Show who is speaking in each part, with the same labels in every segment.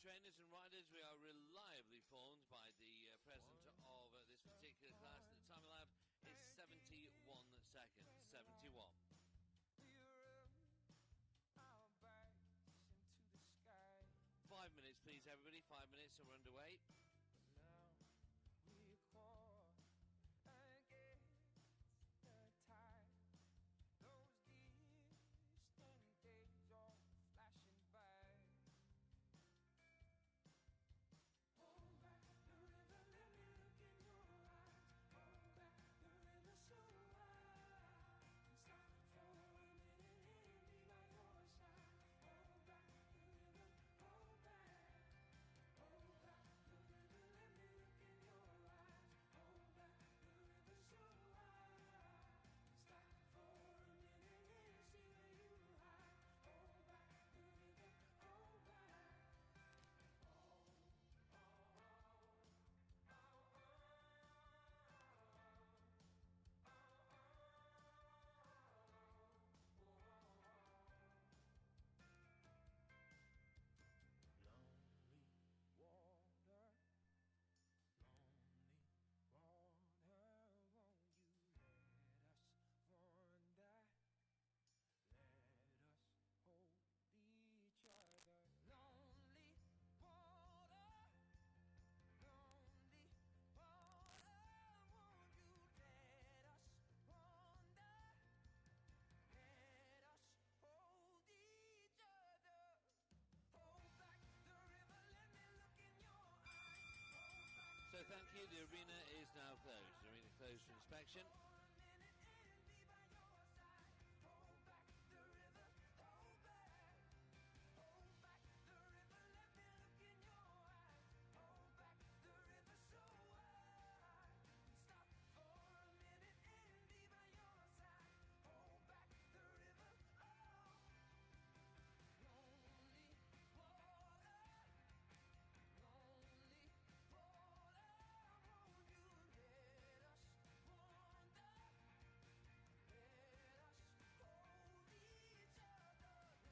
Speaker 1: trainers and riders, we are reliably informed by the president of this particular class that the time allowed is 71 seconds. 71. 5 minutes, please, everybody. 5 minutes, so we're underway.
Speaker 2: Now we call against the tide. Those distant days are flashing by. Hold back the river, let me look in your eyes. Hold back the river so wide. Stop for a minute and be by your side. Hold back the river, hold back. Hold back the river, let me look in your eyes. Hold back the river so wide. Stop for a minute and see where you hide. Hold back the river, hold back. Lonely water, won't you let us wander? Let us hold each other. Lonely water, won't you let us wander? Let us hold each other. Hold back the river, let me look in your eyes. Hold back
Speaker 1: So thank you. The arena is now closed. The arena closed for inspection.
Speaker 2: for a minute and be by your side. Hold back the river, hold back. Hold back the river, let me look in your eyes. Hold back the river so wide. Stop for a minute and be by your side. Hold back the river, oh. Lonely water, won't you let us wander? Let us hold each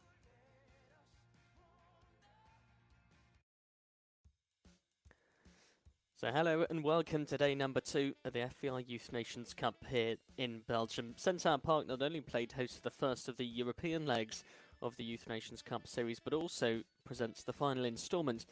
Speaker 2: other. Lonely water, won't you let us wander?
Speaker 3: So hello and welcome to day number 2 of the FEI Youth Nations Cup here in Belgium. Centaur Park not only played host to the first of the European legs of the Youth Nations Cup series, but also presents the final instalment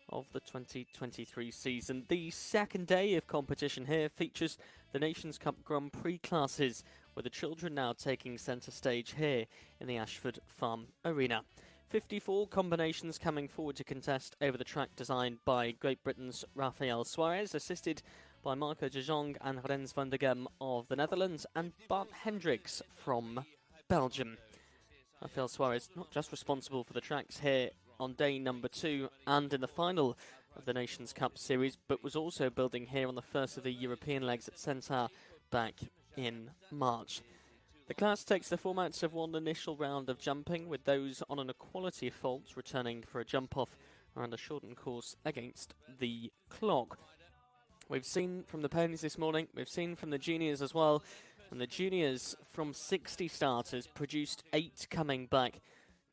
Speaker 3: of the 2023 season. The second day of competition here features the Nations Cup Grand Prix classes, with the children now taking centre stage here in the Ashford Farm Arena. 54 combinations coming forward to contest over the track designed by Great Britain's Rafael Suarez, assisted by Marco de Jong and Rens van der Gem of the Netherlands and Bart Hendricks from Belgium. Rafael Suarez not just responsible for the tracks here on day number 2 and in the final of the Nations Cup series, but was also building here on the first of the European legs at Centaur back in March. The class takes the formats of one initial round of jumping, with those on an equality of faults returning for a jump-off around a shortened course against the clock. We've seen from the ponies this morning, we've seen from the juniors as well, and the juniors from 60 starters produced 8 coming back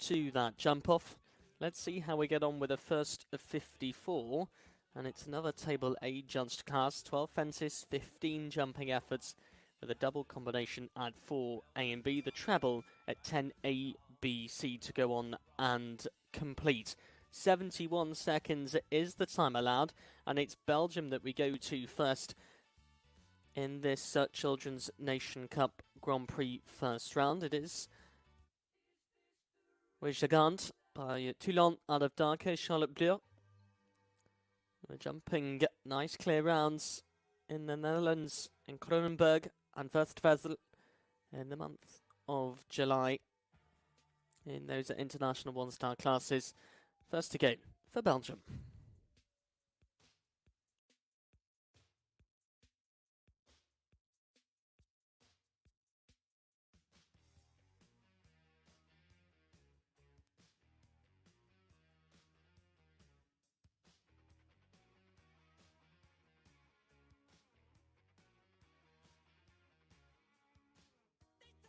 Speaker 3: to that jump-off. Let's see how we get on with the first of 54, and it's another Table A judged class, 12 fences, 15 jumping efforts, with a double combination at 4 A and B, the treble at 10 A, B, C to go on and complete. 71 seconds is the time allowed, and it's Belgium that we go to first in this Children's Nation Cup Grand Prix first round. It is Gigant by Toulon out of Darko, Charlotte Bleu. We're jumping nice clear rounds in the Netherlands, in Kronenberg and Westvezel in the month of July. In those international one-star classes. First to go for Belgium.
Speaker 2: They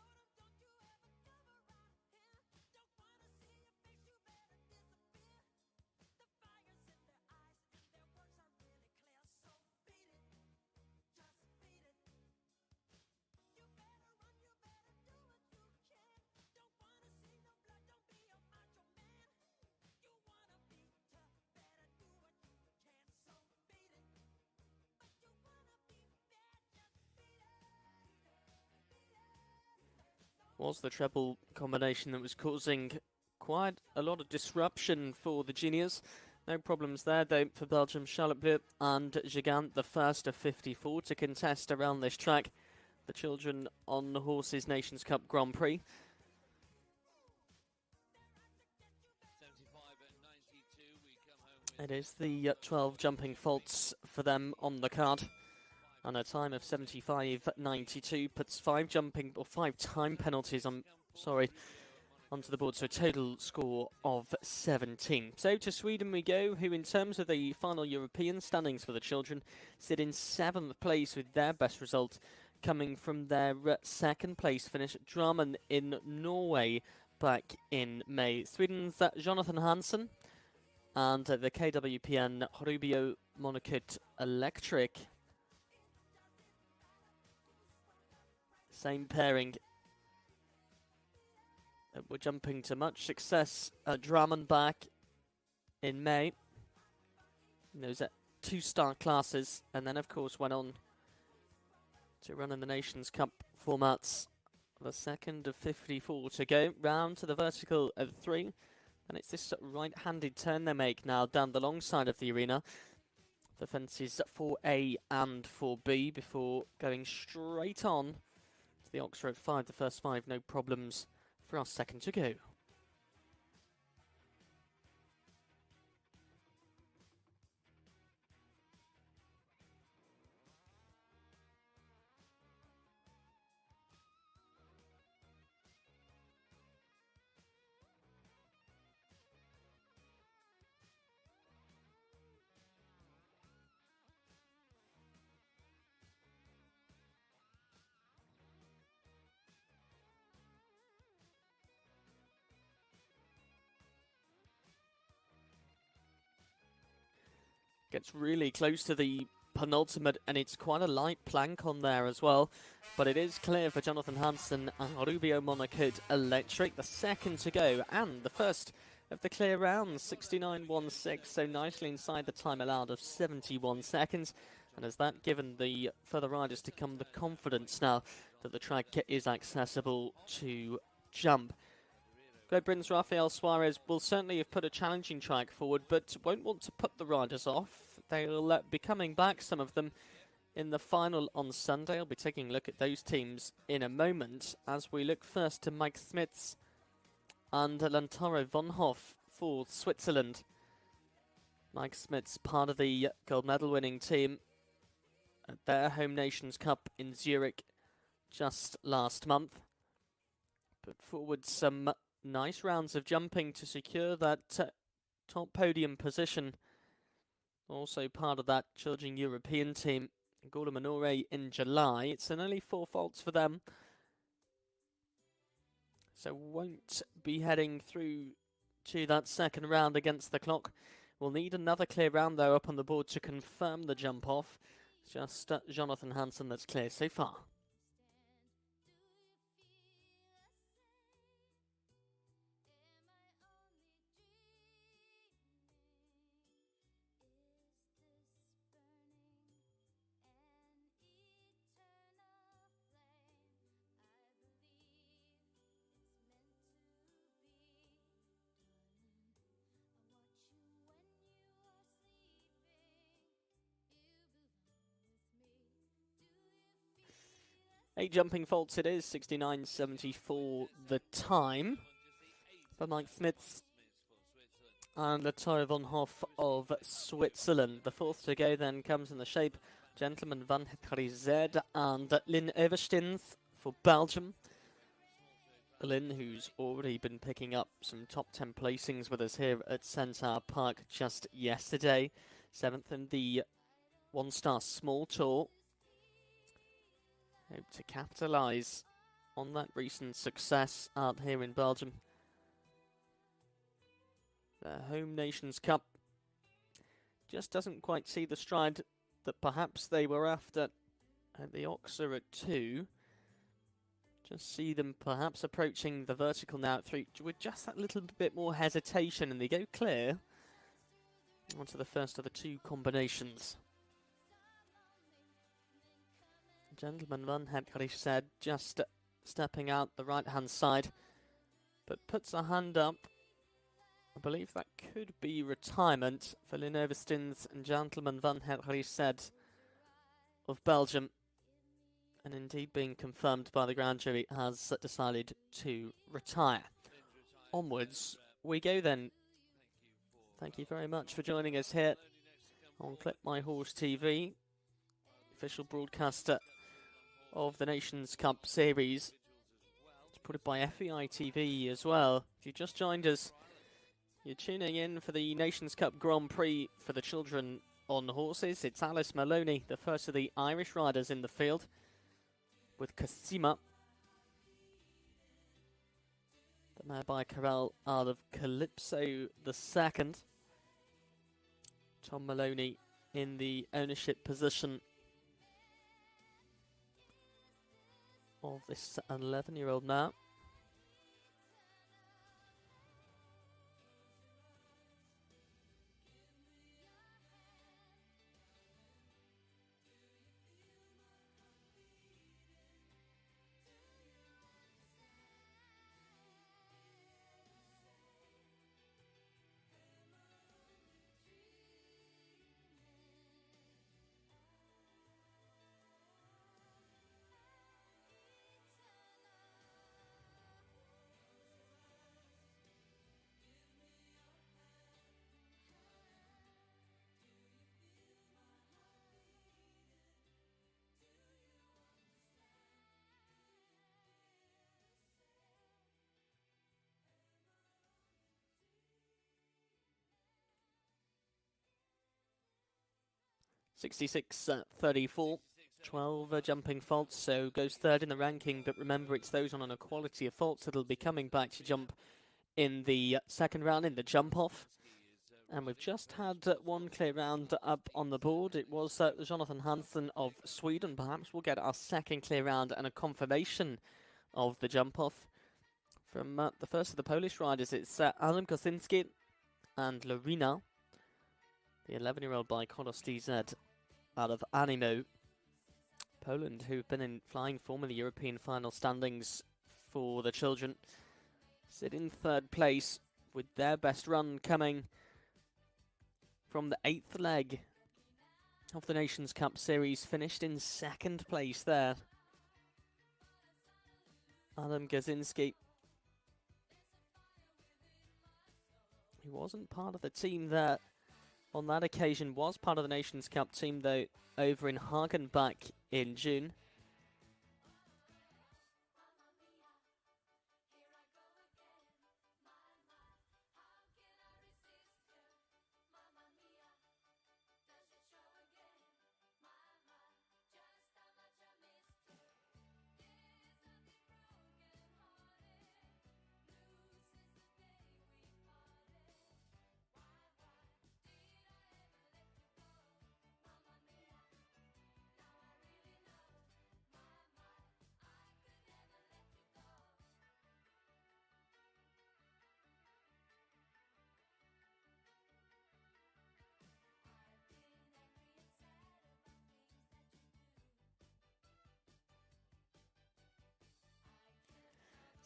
Speaker 3: was the treble combination that was causing quite a lot of disruption for the juniors. No problems there though for Belgium. Charlotte Bleu and Gigant, the first of 54 to contest around this track. The children on the Horses Nations Cup Grand Prix.
Speaker 1: 75 and 92, we come home with
Speaker 3: It is the 12 jumping faults for them on the card. And a time of 75.92 puts 5 time penalties onto the board, so a total score of 17. So to Sweden we go, who in terms of the final European standings for the children sit in 7th place with their best result coming from their 2nd place finish at Drammen in Norway back in May. Sweden's Jonathan Hansen and the KWPN Rubio Monokut Electric. Same pairing. We're jumping to much success at Drammen back in May. Those are 2-star classes, and then of course went on to run in the Nations Cup formats. The 2nd of 54 to go, round to the vertical of 3, and it's this right-handed turn they make now down the long side of the arena. The fences 4A and 4B before going straight on to the Oxford 5, the first 5, no problems for our 2nd to go. Gets really close to the penultimate, and it's quite a light plank on there as well. But it is clear for Jonathan Hansen and Rubio Monokut Electric, the 2nd to go, and the first of the clear rounds, 69.16, so nicely inside the time allowed of 71 seconds. And has that given the further riders to come the confidence now that the track is accessible to jump. Great Britain's Rafael Suarez will certainly have put a challenging track forward, but won't want to put the riders off. They'll be coming back, some of them, in the final on Sunday. I'll be taking a look at those teams in a moment, as we look first to Mike Smits and Lantaro von Hoff for Switzerland. Mike Smits, part of the gold medal winning team at their home Nations Cup in Zurich just last month. Put forward some nice rounds of jumping to secure that top podium position. Also part of that children European team, Gorda Minore in July. It's an only 4 faults for them, so won't be heading through to that 2nd round against the clock. We'll need another clear round though up on the board to confirm the jump off. Just Jonathan Hansen that's clear so far. Eight jumping faults it is, 69.74 the time for Mike Smits and Latoya von Hoff of Switzerland. The 4th to go then comes in the shape Gentleman van Hetkrized and Lynn Everstins for Belgium. Lynn, who's already been picking up some top 10 placings with us here at Centaur Park just yesterday. 7th in the 1-star small tour. Hope to capitalise on that recent success out here in Belgium. The home Nations Cup just doesn't quite see the stride that perhaps they were after at the Oxer at 2. Just see them perhaps approaching the vertical now at 3 with just that little bit more hesitation, and they go clear onto the first of the 2 combinations. Gentleman Van Hetkirch said just stepping out the right-hand side, but puts a hand up. I believe that could be retirement for Linovestins and Gentleman van Herriesed of Belgium, and indeed being confirmed by the grand jury, has decided to retire. Onwards we go then. Thank you very much for joining us here on Clip My Horse TV, official broadcaster of the Nations Cup Series. It's put by FEI TV as well. If you just joined us, you're tuning in for the Nations Cup Grand Prix for the children on horses. It's Alice Maloney, the first of the Irish riders in the field, with Cosima, the mare by Corral out of Calypso the second. Tom Maloney in the ownership position of this 11-year-old now. (66.34). 12 jumping faults, so goes third in the ranking, but remember it's those on an equality of faults that'll be coming back to jump in the second round, in the jump off. And we've just had one clear round up on the board. It was Jonathan Hansen of Sweden. Perhaps we'll get our second clear round and a confirmation of the jump off. From the first of the Polish riders, it's Adam Kosinski and Lorina, the 11-year-old by Kolos DZ out of Animo. Poland, who've been in flying form in the European final standings for the children, sit in third place with their best run coming from the 8th leg of the Nations Cup Series, finished in second place there. Adam Gazinski, he wasn't part of the team there on that occasion, was part of the Nations Cup team though over in Hagen back in June.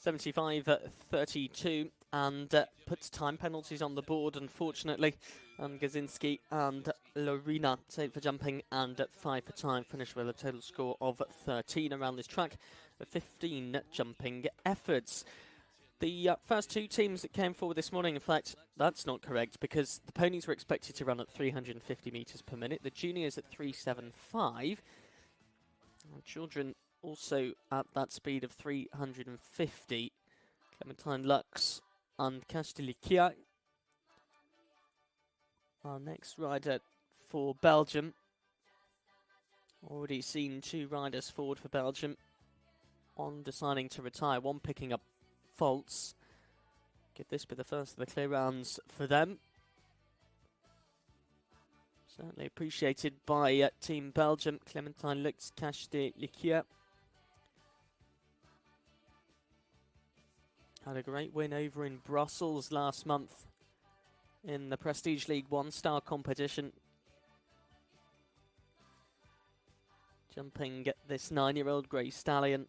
Speaker 3: (75.32), and puts time penalties on the board, unfortunately. And Gazinski and Lorina take for jumping and 5 for time, finish with a total score of 13 around this track, 15 jumping efforts. The first two teams that came forward this morning, in fact, that's not correct, because the ponies were expected to run at 350 metres per minute, the juniors at 375, and children also at that speed of 350. Clementine Lux and Castilicia. Our next rider for Belgium. Already seen two riders forward for Belgium on deciding to retire, one picking up faults. Could this be the first of the clear rounds for them? Certainly appreciated by Team Belgium. Clementine Lux, Castilicia. Had a great win over in Brussels last month in the Prestige League 1-star competition. Jumping this 9-year-old Grey Stallion.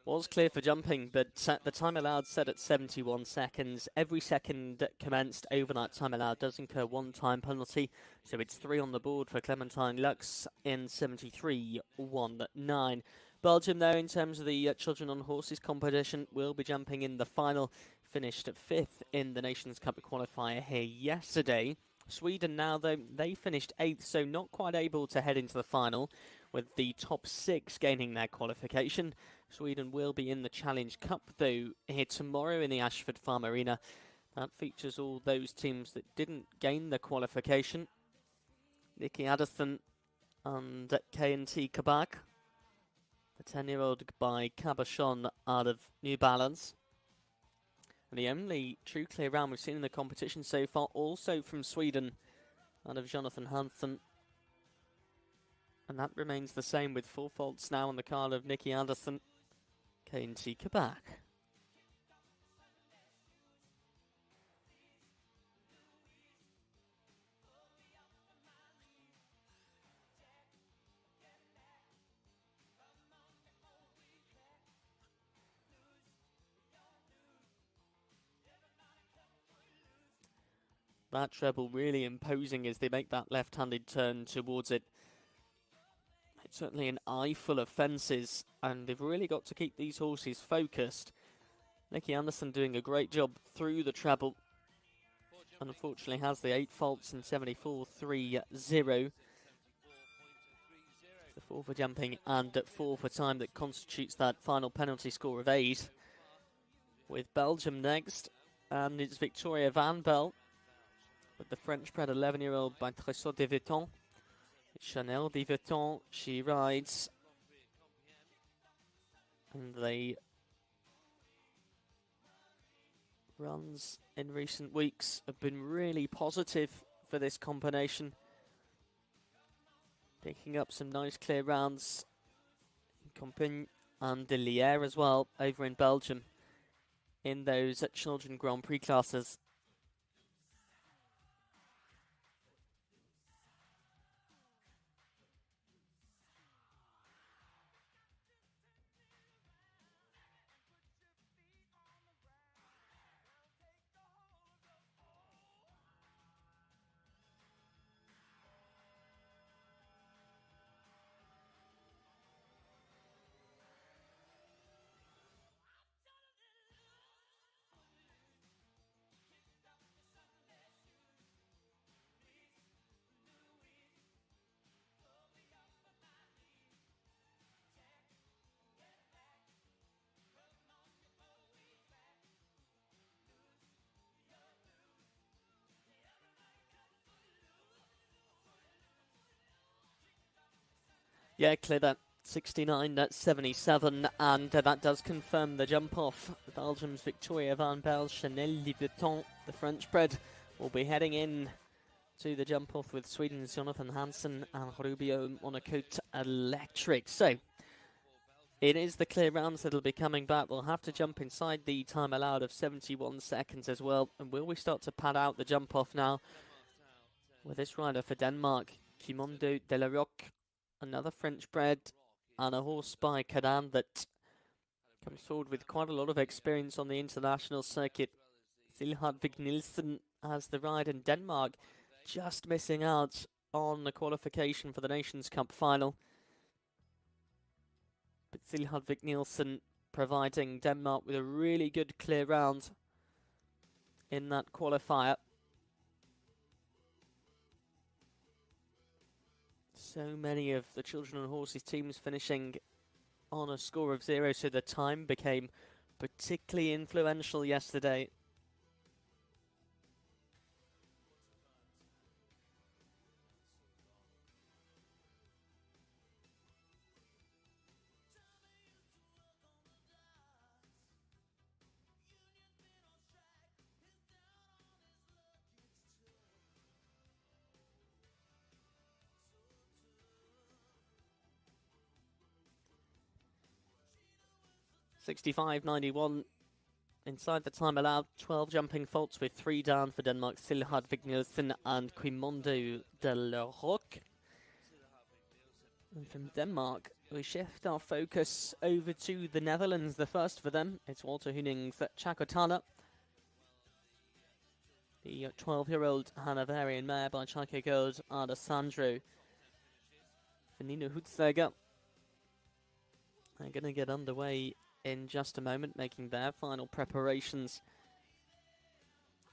Speaker 3: Was clear for jumping, but the time allowed set at 71 seconds. Every second commenced over that time allowed does incur one time penalty, so it's 3 on the board for Clementine Lux in 73.19. Belgium, though, in terms of the children on horses competition, will be jumping in the final, finished 5th in the Nations Cup qualifier here yesterday. Sweden now, though, they finished 8th, so not quite able to head into the final, with the top 6 gaining their qualification. Sweden will be in the Challenge Cup, though, here tomorrow in the Ashford Farm Arena. That features all those teams that didn't gain the qualification. Nikki Addison and K&T Kabak. The 10-year-old by Cabochon out of New Balance. And the only true clear round we've seen in the competition so far, also from Sweden, out of Jonathan Hansen. And that remains the same with 4 faults now on the card of Nikki Anderson, K&T Kabak. That treble really imposing as they make that left-handed turn towards it. It's certainly an eye full of fences, and they've really got to keep these horses focused. Nicky Anderson doing a great job through the treble. Unfortunately has the 8 faults in 74.30. The 4 for jumping and 4 for time that constitutes that final penalty score of 8. With Belgium next, and it's Victoria Van Bel, with the French-bred 11-year-old by Tressot de Vuitton. Chanel de Vuitton, she rides, and the runs in recent weeks have been really positive for this combination, picking up some nice clear rounds in Compiègne and de Liège as well over in Belgium in those Children Grand Prix classes. Yeah, clear that 69.77, and that does confirm the jump off. Belgium's Victoria Van Bel, Chanel de Vuitton, the French bred, will be heading in to the jump off with Sweden's Jonathan Hansen and Rubio Monacote Electric. So it is the clear rounds that'll be coming back. We'll have to jump inside the time allowed of 71 seconds as well. And will we start to pad out the jump off now with this rider for Denmark, Quimondo de la Roque? Another French bred and a horse by Cadan that comes forward with quite a lot of experience on the international circuit. Silhardvig Nielsen has the ride in Denmark, just missing out on the qualification for the Nations Cup final. But Silhardvig Nielsen providing Denmark with a really good clear round in that qualifier. So many of the Children and Horses teams finishing on a score of 0, so the time became particularly influential yesterday. (65.91) inside the time allowed. 12 jumping faults with 3 down for Denmark. Silhardvig Nielsen and Quimondo de la Roque. And from Denmark, we shift our focus over to the Netherlands. The first for them, it's Walter Huning's Chakotana. The 12-year-old Hanoverian mare by Chaco Gold, Alessandro Fernino Hutzega. They're going to get underway in just a moment, making their final preparations.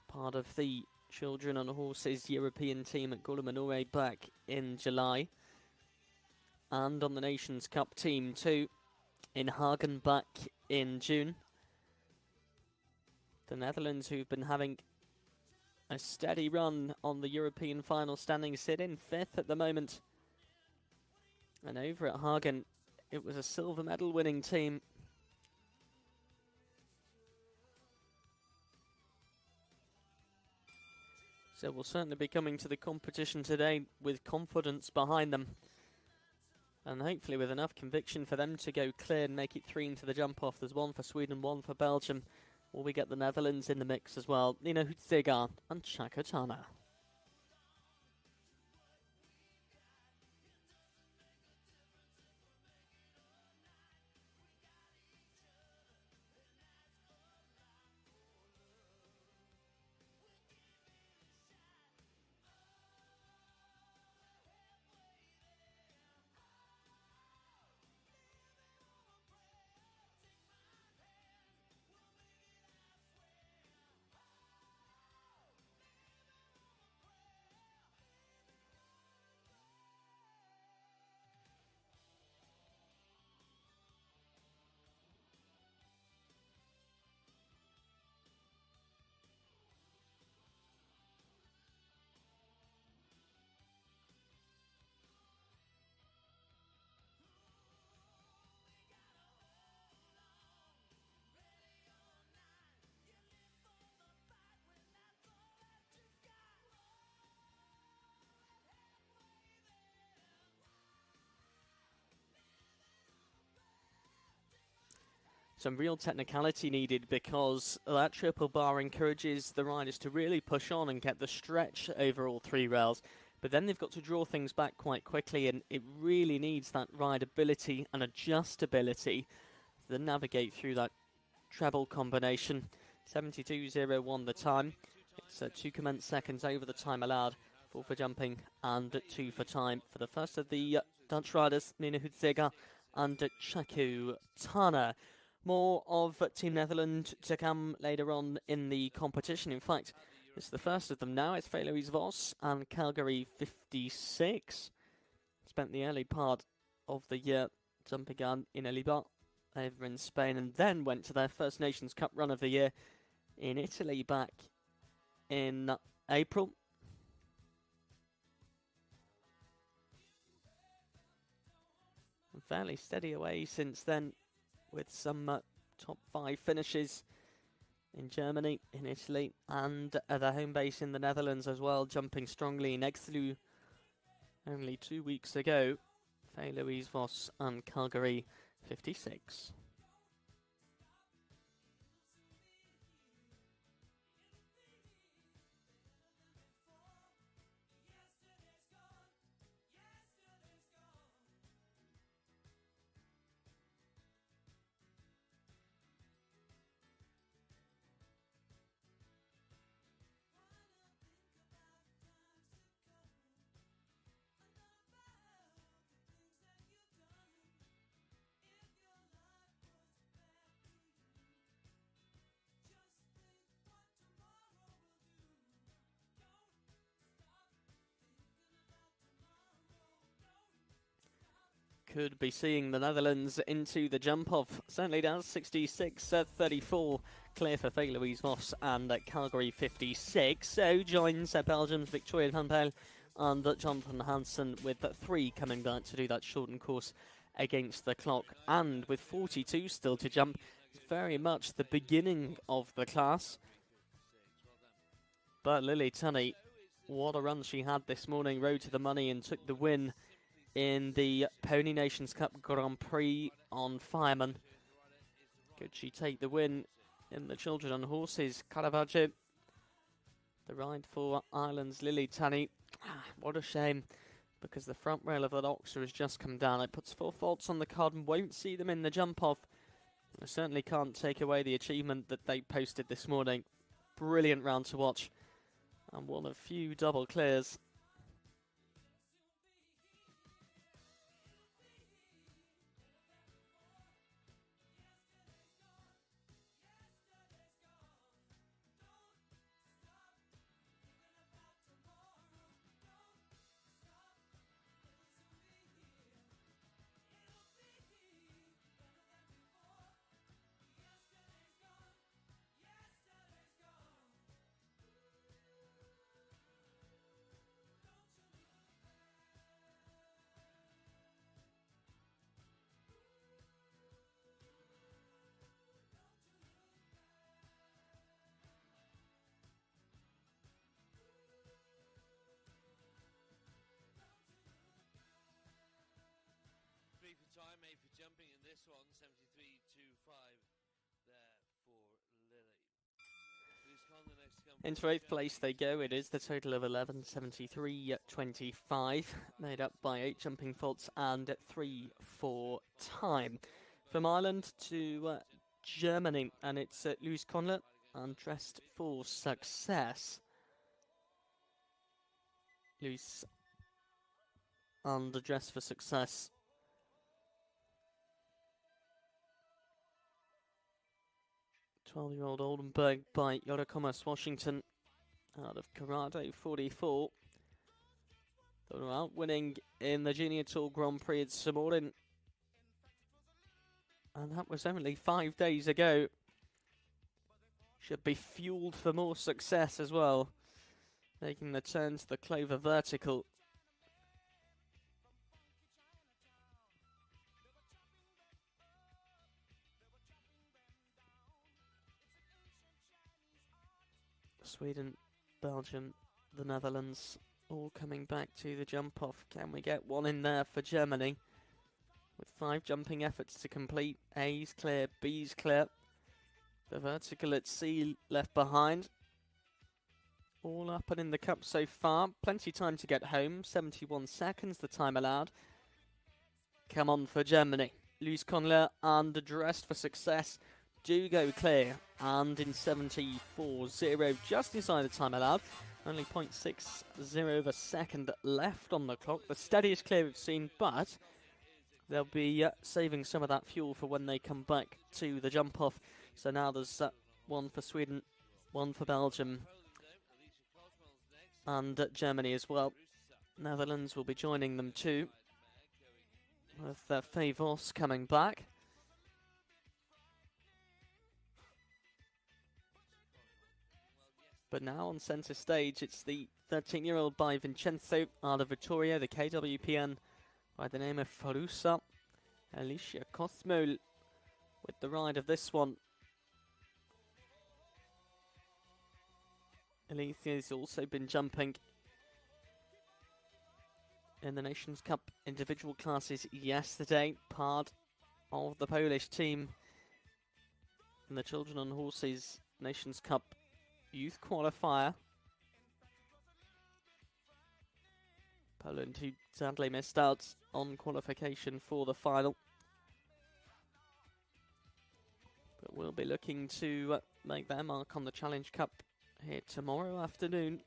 Speaker 3: Part of the Children on Horses European team at Golomanore back in July. And on the Nations Cup team too, in Hagen back in June. The Netherlands, who've been having a steady run on the European final standings, sit in 5th at the moment. And over at Hagen, it was a silver medal winning team. So we'll certainly be coming to the competition today with confidence behind them. And hopefully with enough conviction for them to go clear and make it 3 into the jump off. There's 1 for Sweden, 1 for Belgium. Will we get the Netherlands in the mix as well? Nino Hutzega and Chakotana. Some real technicality needed, because that triple bar encourages the riders to really push on and get the stretch over all 3 rails. But then they've got to draw things back quite quickly, and it really needs that rideability and adjustability to navigate through that treble combination. 72.01 the time. It's 2 commence seconds over the time allowed. 4 for jumping and 2 for time for the first of the Dutch riders, Nina Hutzega and Chakotana. More of Team Netherlands to come later on in the competition. In fact, it's the first of them now. It's Louise Vos and Calgary 56. Spent the early part of the year jumping on in Eliba over in Spain, and then went to their First Nations Cup run of the year in Italy back in April. And fairly steady away since then, with some top 5 finishes in Germany, in Italy, and at their home base in the Netherlands as well, jumping strongly in Exeter only 2 weeks ago. Louise Vos and Calgary 56. Could be seeing the Netherlands into the jump-off. Certainly does. 66.34 clear for Louise Vos and Calgary 56. So joins Belgium's Victoria Van Pijl and Jonathan Hansen, with 3 coming back to do that shortened course against the clock. And with 42 still to jump, it's very much the beginning of the class. But Lily Tunney, what a run she had this morning. Rode to the money and took the win in the Pony Nations Cup Grand Prix on Fireman. Could she take the win in the Children on Horses Caravaggio? The ride for Ireland's Lily Tunney. What a shame. because the front rail of the Oxer has just come down. It puts 4 faults on the card and won't see them in the jump-off. I certainly can't take away the achievement that they posted this morning. Brilliant round to watch, and one of few double clears.
Speaker 1: Free for time, made for jumping in this one, 73.25 there for Lily.
Speaker 3: Into 8th place they go. It is the total of 11.73.25, made up by 8 jumping faults and 3 for time. From Ireland to Germany, and it's Luis Conler, and dressed for success. Luis underdressed for success. "12-year-old Oldenburg by Yorokomas Washington out of Corrado 44. They were out winning in the Junior Tour Grand Prix at Samorin. And that was only 5 days ago. Should be fueled for more success as well. Making the turn to the Clover Vertical. Sweden, Belgium, the Netherlands, all coming back to the jump-off. Can we get one in there for Germany? With 5 jumping efforts to complete. A's clear, B's clear. The vertical at C left behind. All up and in the cup so far. Plenty time to get home. 71 seconds, the time allowed. Come on for Germany. Luis Conler underdressed for success. Do go clear, and in 74.0, just inside the time allowed. Only 0.60 of a second left on the clock. The steadiest clear we've seen, but they'll be saving some of that fuel for when they come back to the jump-off. So now there's one for Sweden, one for Belgium, and Germany as well. Netherlands will be joining them too, with FEI coming back. But now on centre stage, it's the 13-year-old by Vincenzo out of Vittoria, the KWPN by the name of Farusa. Alicia Cosmol with the ride of this one. Alicia's also been jumping in the Nations Cup individual classes yesterday, part of the Polish team in the Children on Horses Nations Cup Youth Qualifier. Poland, who sadly missed out on qualification for the final, but will be looking to make their mark on the Challenge Cup here tomorrow afternoon.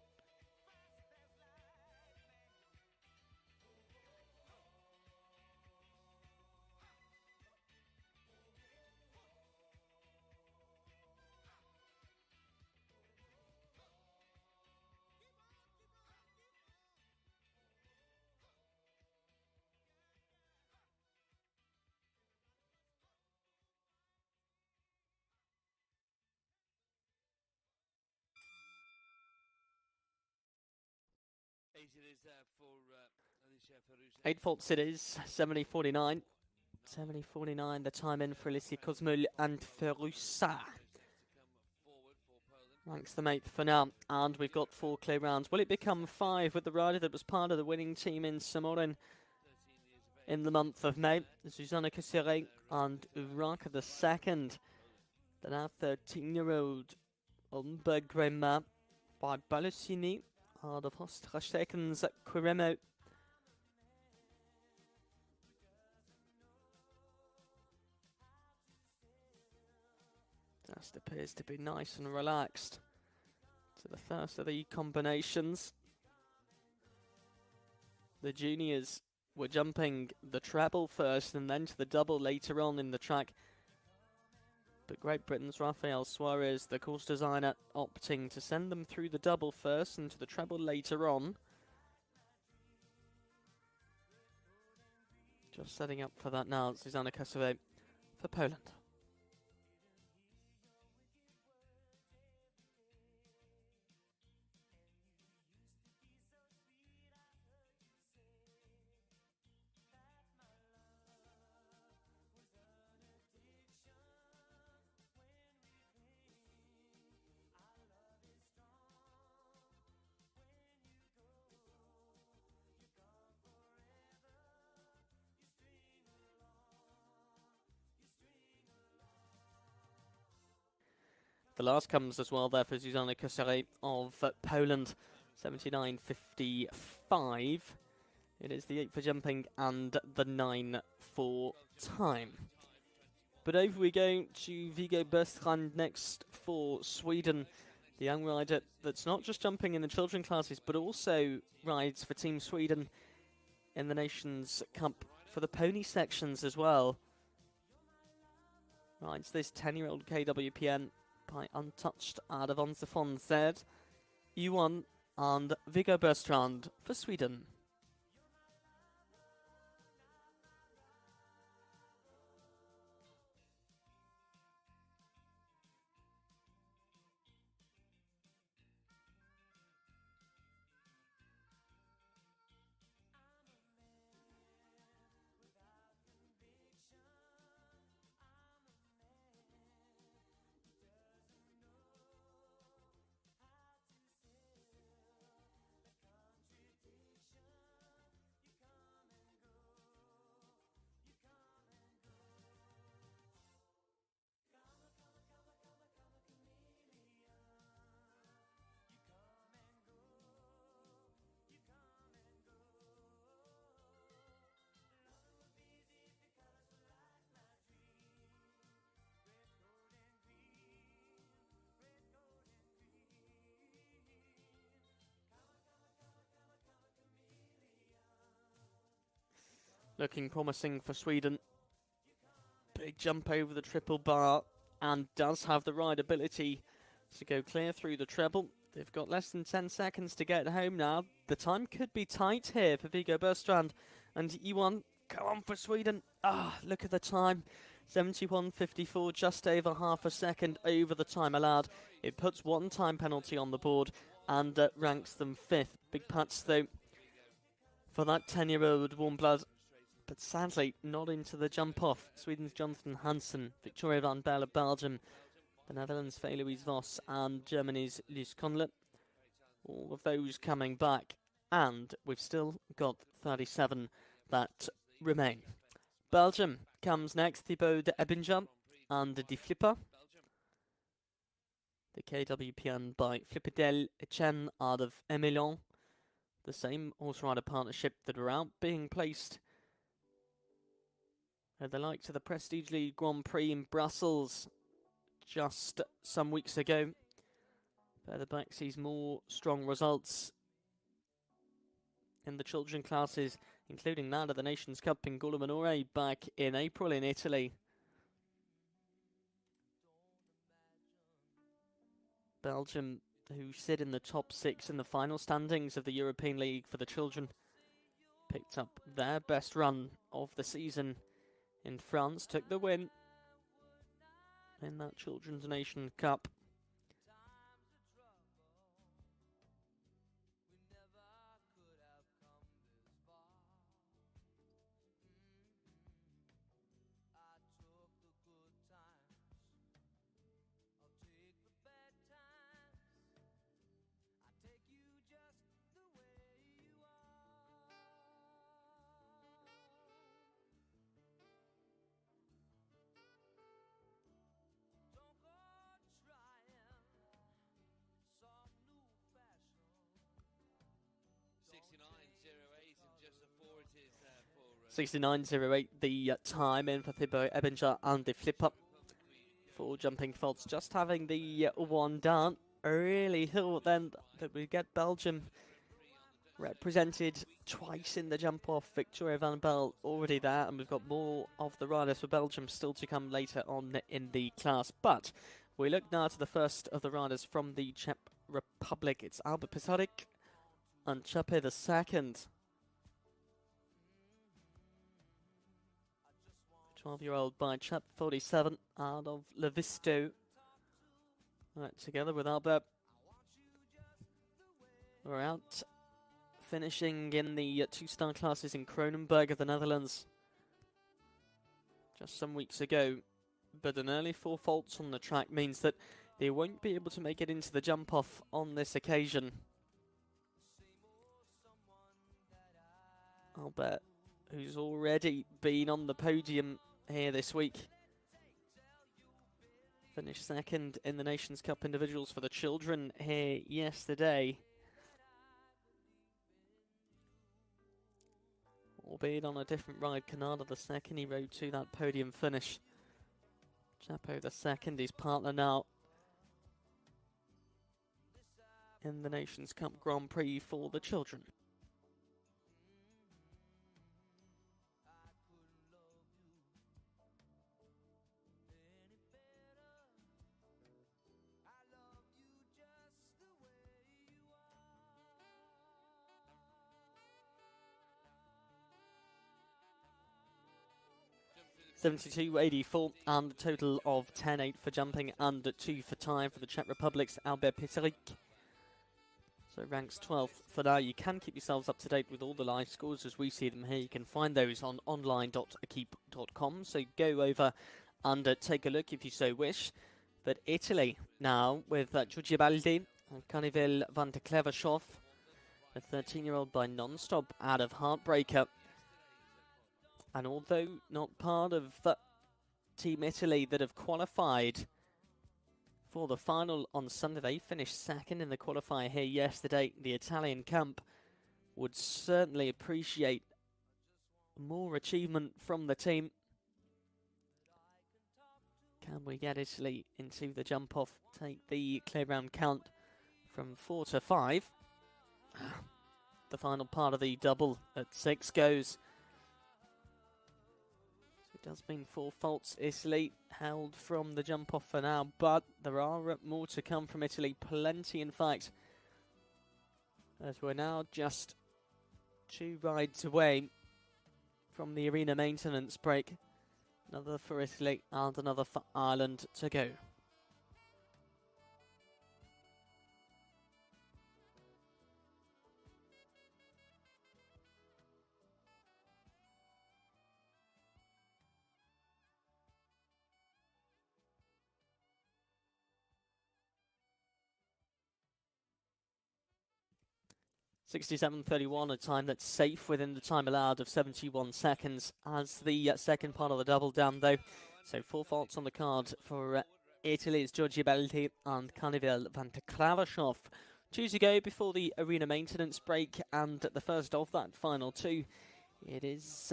Speaker 3: Eight faults it is, 70.49. 70.49, the time in for Alicia Cosmol and Ferusa. Ranks them 8th for now, and we've got 4 clear rounds. Will it become 5 with the rider that was part of the winning team in Samorin in the month of May? Susanna Cassere and Uraka the second. The now 13-year-old Oldenburg by Balusini out of Hostrasteken's Quiremo. Just appears to be nice and relaxed to the first of the combinations. The juniors were jumping the treble first and then to the double later on in the track. But Great Britain's Rafael Suarez, the course designer, opting to send them through the double first and to the treble later on. Just setting up for that now, Zuzana Kasove for Poland. The last comes as well there for Zuzana Kasare of Poland, 79.55. It is the 8 for jumping and the 9 for time. But over we go to Viggo Berstrand next for Sweden. The young rider that's not just jumping in the children classes, but also rides for Team Sweden in the Nations Cup for the pony sections as well. Rides this 10-year-old KWPN by untouched Aravon Zafon Z, U1 and Viggo Berstrand for Sweden. Looking promising for Sweden. Big jump over the triple bar and does have the rideability to go clear through the treble. They've got less than 10 seconds to get home now. The time could be tight here for Viggo Berstrand. And E1, go on for Sweden. Look at the time. 71.54, just over half a second over the time allowed. It puts one time penalty on the board and ranks them 5th. Big pats though for that 10-year-old warm blood. But sadly, not into the jump-off. Sweden's Jonathan Hansen, Victoria van Belle of Belgium, the Netherlands' Faye Louise Vos, and Germany's Lise Konle. All of those coming back, and we've still got 37 that remain. Belgium comes next, Thibaut de Ebinger and De Flipper. The KWPN by Flipperdel Etienne out of Emilon. The same horse rider partnership that are out being placed at the likes of the Prestige League Grand Prix in Brussels just some weeks ago. Further back sees more strong results in the children classes, including that of the Nations Cup in Golo Minore back in April in Italy. Belgium, who sit in the top 6 in the final standings of the European League for the children, picked up their best run of the season in France, took the win in that Children's Nation Cup.
Speaker 1: For
Speaker 3: 69.08 the time in for Thibaut Ebinger and De Flipper. for jumping faults. Just having the one down. I really thought then that we'd get Belgium represented twice in the jump off. Victoria Van Bel already there, and we've got more of the riders for Belgium still to come later on in the class. But we look now to the first of the riders from the Czech Republic. It's Albert Pisarik and Čapě the second. 12-year-old by Čap 47 out of Levisto. Right, together with Albert. We're out finishing in the two-star classes in Kronenberg of the Netherlands just some weeks ago. But an early 4 faults on the track means that they won't be able to make it into the jump-off on this occasion. Albert, who's already been on the podium here this week, finished second in the Nations Cup individuals for the children here yesterday. Albeit on a different ride, Canada the second, he rode to that podium finish. Čapě the second, his partner now in the Nations Cup Grand Prix for the children. .72.84 and a total of 10.8 for jumping and 2 for time for the Czech Republic's Albert Pisarik. So ranks 12th for now. You can keep yourselves up to date with all the live scores as we see them here. You can find those on online.equipe.com. So go over and take a look if you so wish. But Italy now with Giorgio Baldi and Carnival van de Clevershov, a 13-year-old by Non-Stop out of Heartbreaker. And although not part of the Team Italy that have qualified for the final on Sunday, they finished second in the qualifier here yesterday. The Italian camp would certainly appreciate more achievement from the team. Can we get Italy into the jump-off? Take the clear round count from 4 to 5. The final part of the double at 6 goes. It does mean 4 faults. Italy held from the jump off for now, but there are more to come from Italy. Plenty, in fact, as we're now just 2 rides away from the arena maintenance break. Another for Italy and another for Ireland to go. .67.31, a time that's safe within the time allowed of 71 seconds as the second part of the double down though. So 4 faults on the card for Italy's Giorgio Baldi and Carnival van de Clevershov. 2 to go before the arena maintenance break, and the first of that final 2. It is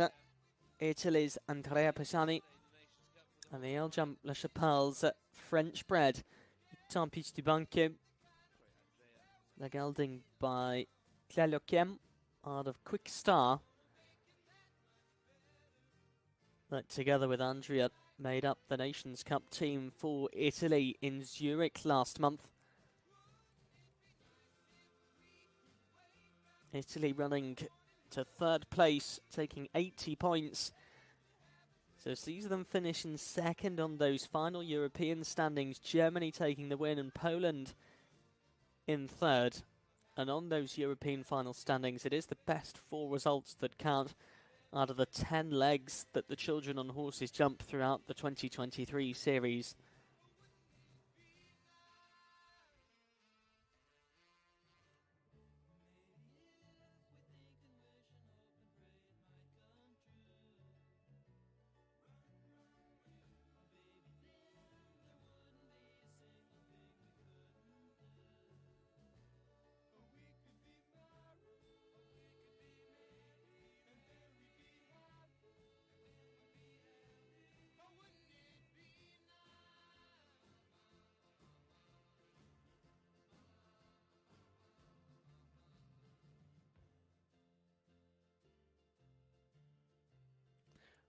Speaker 3: Italy's Andrea Pisani and the El Jump La Chapelle's French-bred Tempus du Banco. They're gelding by Cleliokem out of Quick Star, that together with Andrea made up the Nations Cup team for Italy in Zurich last month. Italy running to 3rd place, taking 80 points. So sees them finish in 2nd on those final European standings. Germany taking the win and Poland in 3rd. And on those European final standings, it is the best 4 results that count out of the 10 legs that the children on horses jump throughout the 2023 series.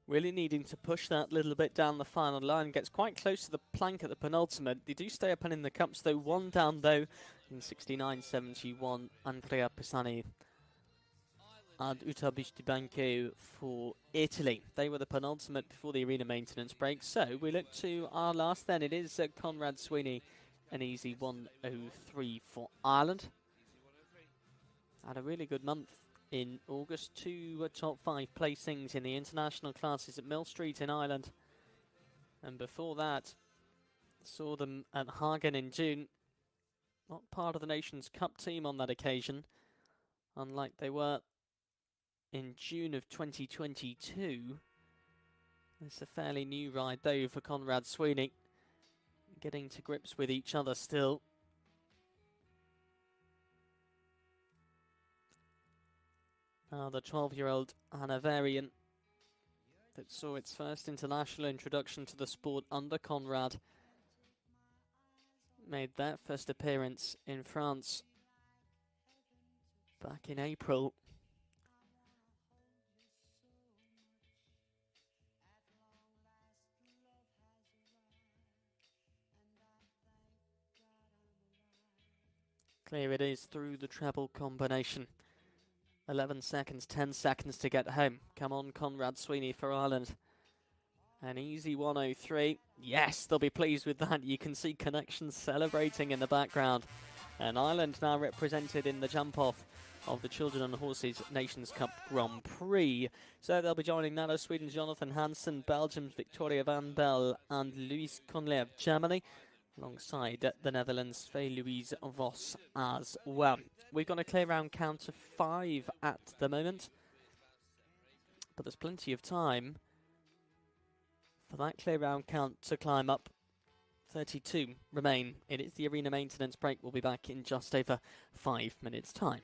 Speaker 3: Really needing to push that little bit down the final line. Gets quite close to the plank at the penultimate. They do stay up and in the cups though. One down though in 69.71. Andrea Pisani and Utabish Banco for Italy. They were the penultimate before the arena maintenance break. So we look to our last then. It is Conrad Sweeney, an easy 103 for Ireland. Had a really good month in August. 2 top 5 placings in the international classes at Mill Street in Ireland. And before that, saw them at Hagen in June. Not part of the Nations Cup team on that occasion, unlike they were in June of 2022. It's a fairly new ride though for Conrad Sweeney, getting to grips with each other still. Now the 12-year-old Hanoverian that saw its first international introduction to the sport under Conrad made their first appearance in France back in April. Clear it is through the treble combination. 11 seconds, 10 seconds to get home. Come on, Conrad Sweeney for Ireland. An easy 103. Yes, they'll be pleased with that. You can see connections celebrating in the background. And Ireland now represented in the jump-off of the Children and Horses Nations Cup Grand Prix. So they'll be joining that of Sweden's Jonathan Hansen, Belgium's Victoria van Bel and Luis Conley of Germany, alongside the Netherlands' Faye-Louise Vos as well. We've got a clear round count of 5 at the moment, but there's plenty of time for that clear round count to climb up. 32 remain. It is the arena maintenance break. We'll be back in just over 5 minutes' time.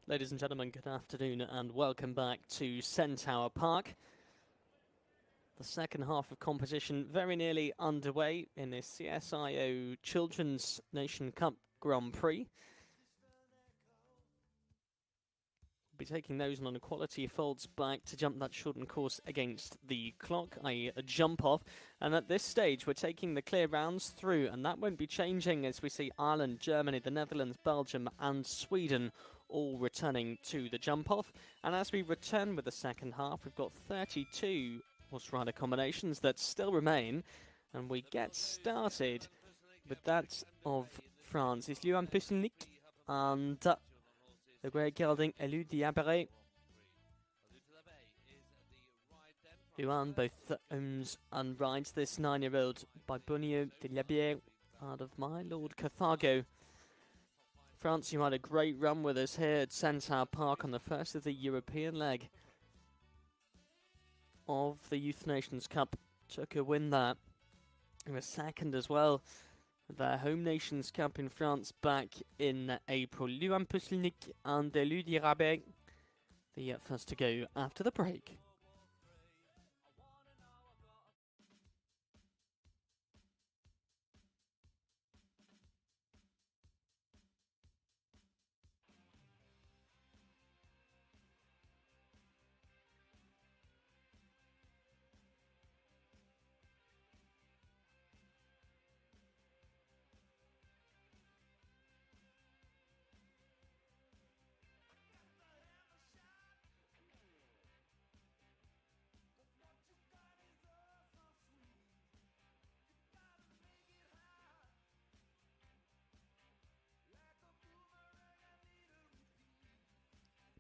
Speaker 3: Ladies and gentlemen, good afternoon and welcome back to Centaur Park. The second half of competition very nearly underway in this CSIO Children's Nation Cup Grand Prix. We'll be taking those on equality folds back to jump that shortened course against the clock, i.e. a jump off. And at this stage, we're taking the clear rounds through, and that won't be changing as we see Ireland, Germany, the Netherlands, Belgium and Sweden all returning to the jump off. And as we return with the second half, we've got 32 horse rider combinations that still remain, and we get started with that of France. It's Luan Pusselnik and the great gelding Elu Diabere. Luan both owns and rides this 9-year-old by Bonio de Labier out of my Lord Carthago. France, you had a great run with us here at Centaur Park on the first of the European leg of the Youth Nations Cup. Took a win there. They were second as well. Their Home Nations Cup in France back in April. Luan Pusselnik and Elodie Rabet, the first to go after the break.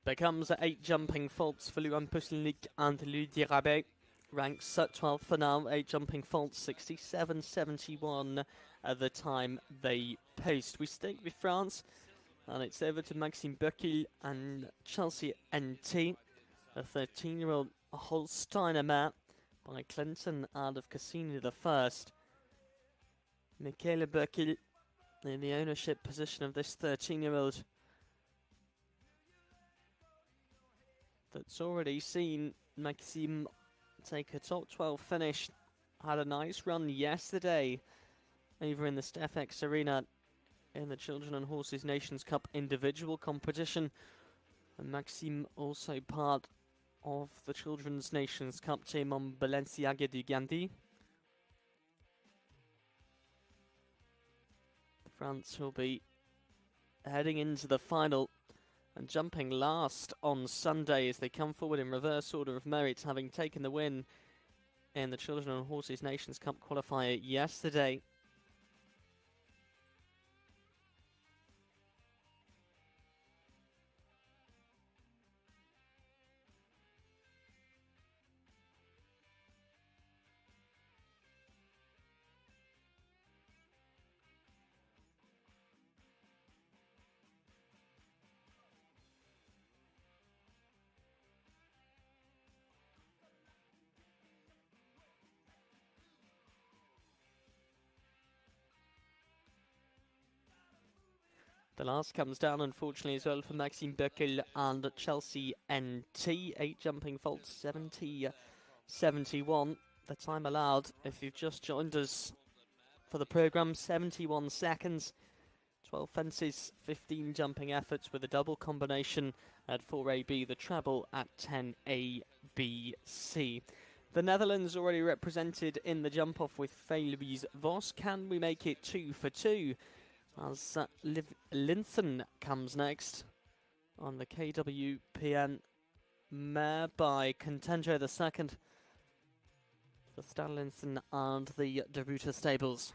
Speaker 3: Becomes 8 jumping faults for Luan Pusselnik and Elodie Rabet. Ranks at 12 for now. 8 jumping faults, 67.71 at the time they post. We stick with France, and it's over to Maxime Buckel and Chelsea NT. A 13-year-old Holsteiner mare by Clinton out of Cassini the first. Michele Buckel in the ownership position of this 13-year-old. That's already seen Maxime take a top 12 finish. Had a nice run yesterday over in the StefX Arena in the Children and Horses Nations Cup individual competition. And Maxime also part of the Children's Nations Cup team on Balenciaga du Gandhi. France will be heading into the final and jumping last on Sunday as they come forward in reverse order of merit, having taken the win in the Children and Horses Nations Cup qualifier yesterday. The last comes down, unfortunately, as well for Maxime Buckel and Chelsea NT. 8 jumping faults, 70.71. The time allowed, if you've just joined us for the programme, 71 seconds. 12 fences, 15 jumping efforts with a double combination at 4AB, the treble at 10ABC. The Netherlands already represented in the jump-off with Félix Vos. Can we make it 2 for 2? As Linton comes next on the KWPN mare by Contendro II for Stan Linton and the De Ruiter stables.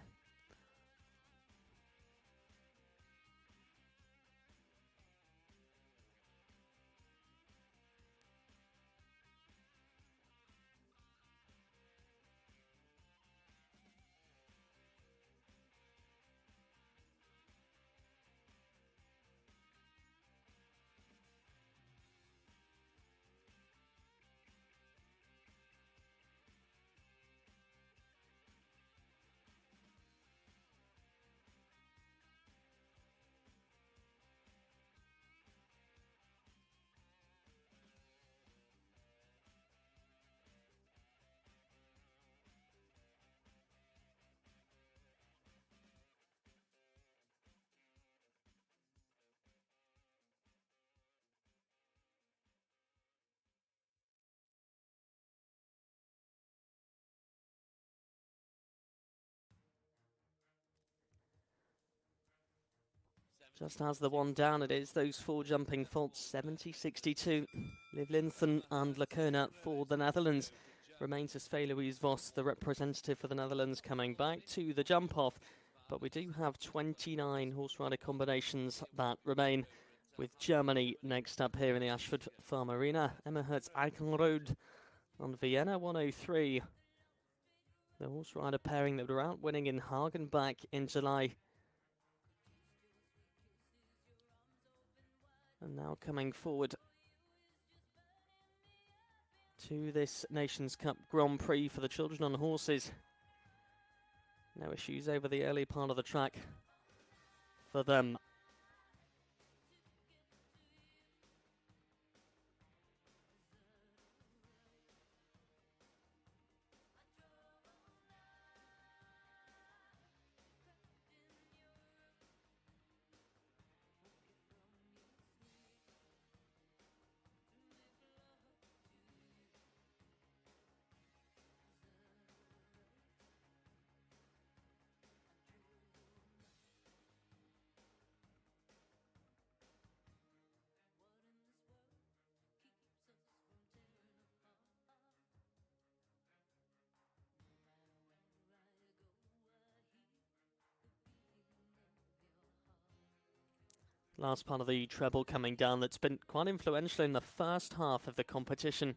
Speaker 3: Just as the one down, it is those four jumping faults, 70-62. Liv Linton and Lacona for the Netherlands. Remains as Faye Louise Vos, the representative for the Netherlands, coming back to the jump-off. But we do have 29 horse rider combinations that remain, with Germany next up here in the Ashford Farm Arena. Emma Hertz Eichenrode on Vienna 103. The horse rider pairing that were out winning in Hagen back in July. And now coming forward to this Nations Cup Grand Prix for the children on horses. No issues over the early part of the track for them. Last part of the treble coming down that's been quite influential in the first half of the competition,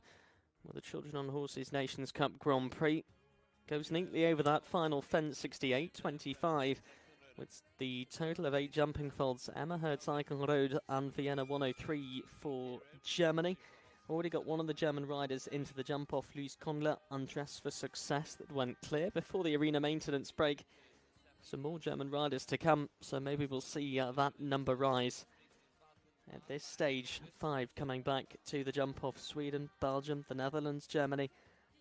Speaker 3: where the Children on Horses Nations Cup Grand Prix goes neatly over that final fence, 68-25, with the total of 8 jumping faults. Emma Hertz Eichenrode and Vienna 103 for Germany. Already got one of the German riders into the jump-off, Luis Kondler, undressed for success, that went clear before the arena maintenance break. Some more German riders to come, so maybe we'll see that number rise. At this stage, 5 coming back to the jump-off: Sweden, Belgium, the Netherlands, Germany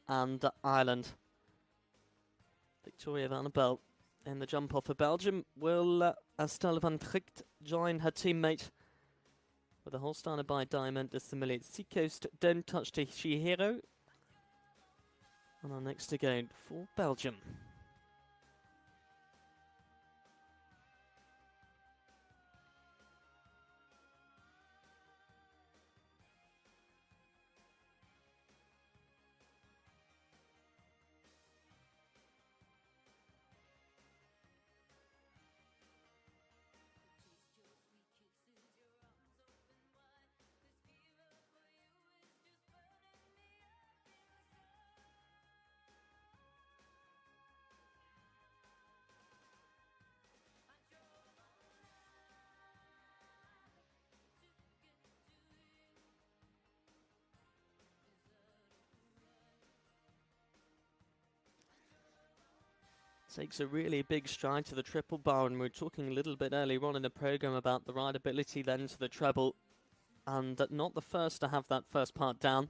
Speaker 3: and Ireland. Victoria van der Belt in the jump-off for Belgium. Will Estelle van Tricht join her teammate with a Holsteiner by Diamond to simulate Seacoast, Don't Touch to Shihiro. And our next to go for Belgium. Takes a really big stride to the triple bar, and we were talking a little bit earlier on in the programme about the rideability then to the treble, and not the first to have that first part down.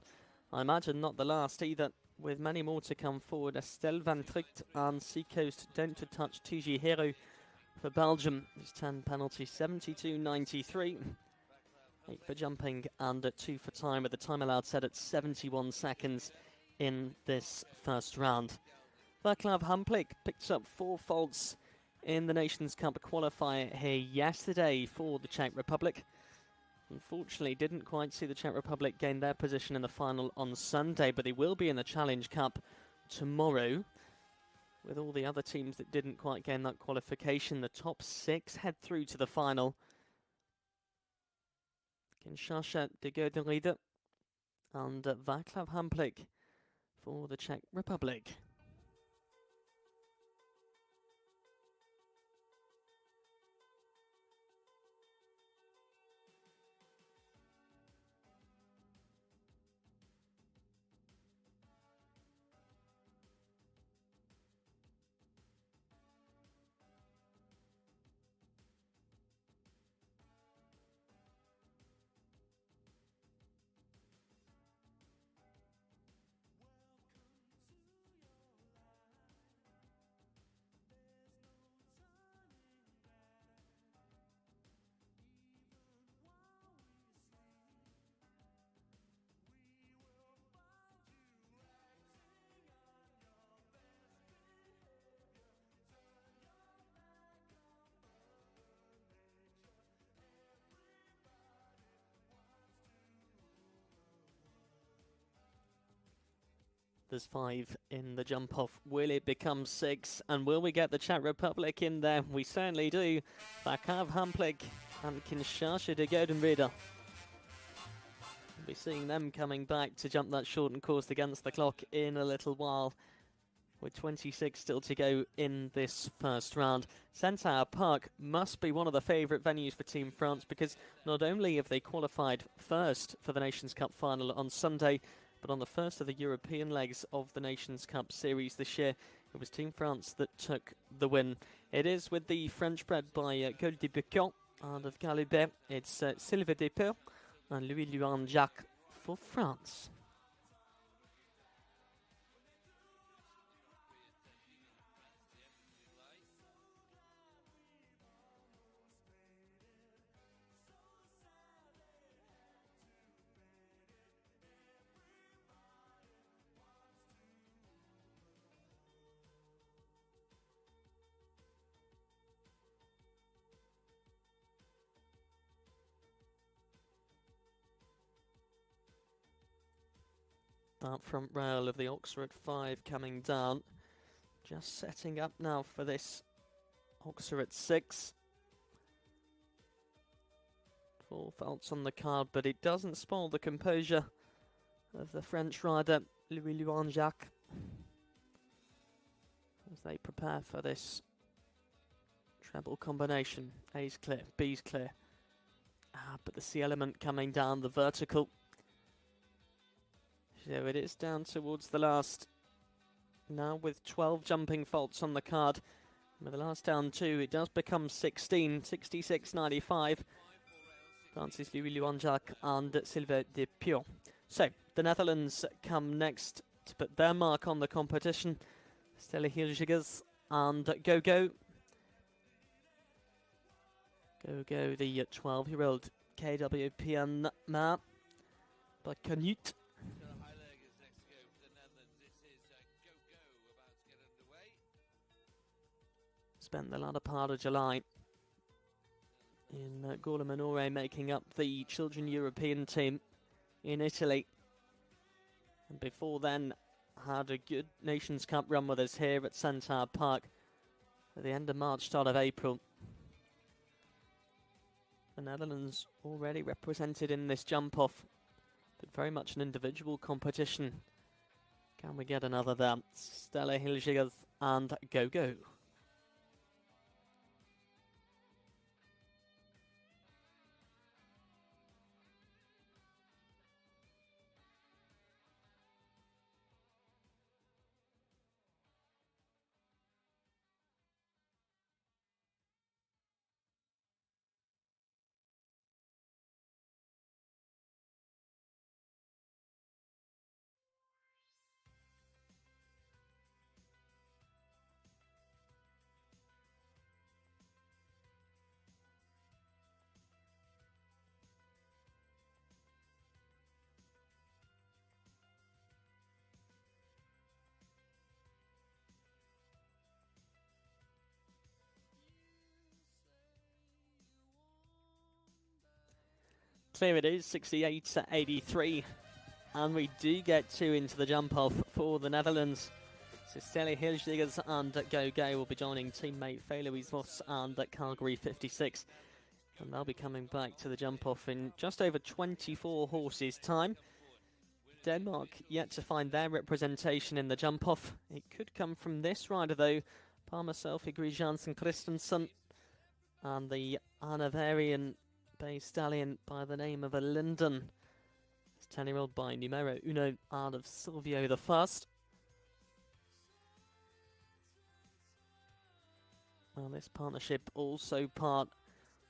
Speaker 3: I imagine not the last either, with many more to come forward. Estelle van Tricht and Seacoast, Don't to Touch TG Hero for Belgium. It's 10 penalty, 72.93. 8 for jumping and 2 for time, with the time allowed set at 71 seconds in this first round. Václav Hamplik picks up 4 faults in the Nations Cup qualifier here yesterday for the Czech Republic. Unfortunately, didn't quite see the Czech Republic gain their position in the final on Sunday, but they will be in the Challenge Cup tomorrow. With all the other teams that didn't quite gain that qualification, the top 6 head through to the final. Kinshasa de Goederide and Václav Hamplik for the Czech Republic. There's 5 in the jump off. Will it become 6? And will we get the Czech Republic in there? We certainly do. Vakav Hamplik and Kinshasa de Godenrieder. We'll be seeing them coming back to jump that shortened course against the clock in a little while, with 26 still to go in this first round. Centaur Park must be one of the favourite venues for Team France, because not only have they qualified first for the Nations Cup final on Sunday, but on the first of the European legs of the Nations Cup series this year, it was Team France that took the win. It is with the French bred by Gueule de Bucquet and of Galubet. It's Sylvain Despeux and Louis Jacques for France. That front rail of the Oxford 5 coming down. Just setting up now for this Oxford 6. 4 faults on the card, but it doesn't spoil the composure of the French rider, Louis Jacques, as they prepare for this treble combination. A's clear, B's clear. But the C element coming down the vertical. So it is down towards the last, now with 12 jumping faults on the card. With the last down 2, it does become 16, 66.95. Francis Louis Jacques and Sylvain Despeux. So, the Netherlands come next to put their mark on the competition. Stella Hilgers and Go-Go. Go-Go, the 12-year-old KWPN mare by Canute. Spent the latter part of July in Gorla Minore making up the Children European team in Italy. And before then, had a good Nations Cup run with us here at Centaur Park at the end of March, start of April. The Netherlands already represented in this jump-off, but very much an individual competition. Can we get another there? Stella Hilgers and Go-Go. Clear it is, 68-83, and we do get 2 into the jump-off for the Netherlands. So Stella Hilgers and Go-Go will be joining teammate Fay-Louise Vos and Calgary 56. And they'll be coming back to the jump-off in just over 24 horses' time. Denmark yet to find their representation in the jump-off. It could come from this rider, though. Palmer Selfie Jansen Christensen and the Hanoverian Bay Stallion by the name of a Linden. It's 10-year-old by numero uno out of Silvio the First. Well, this partnership also part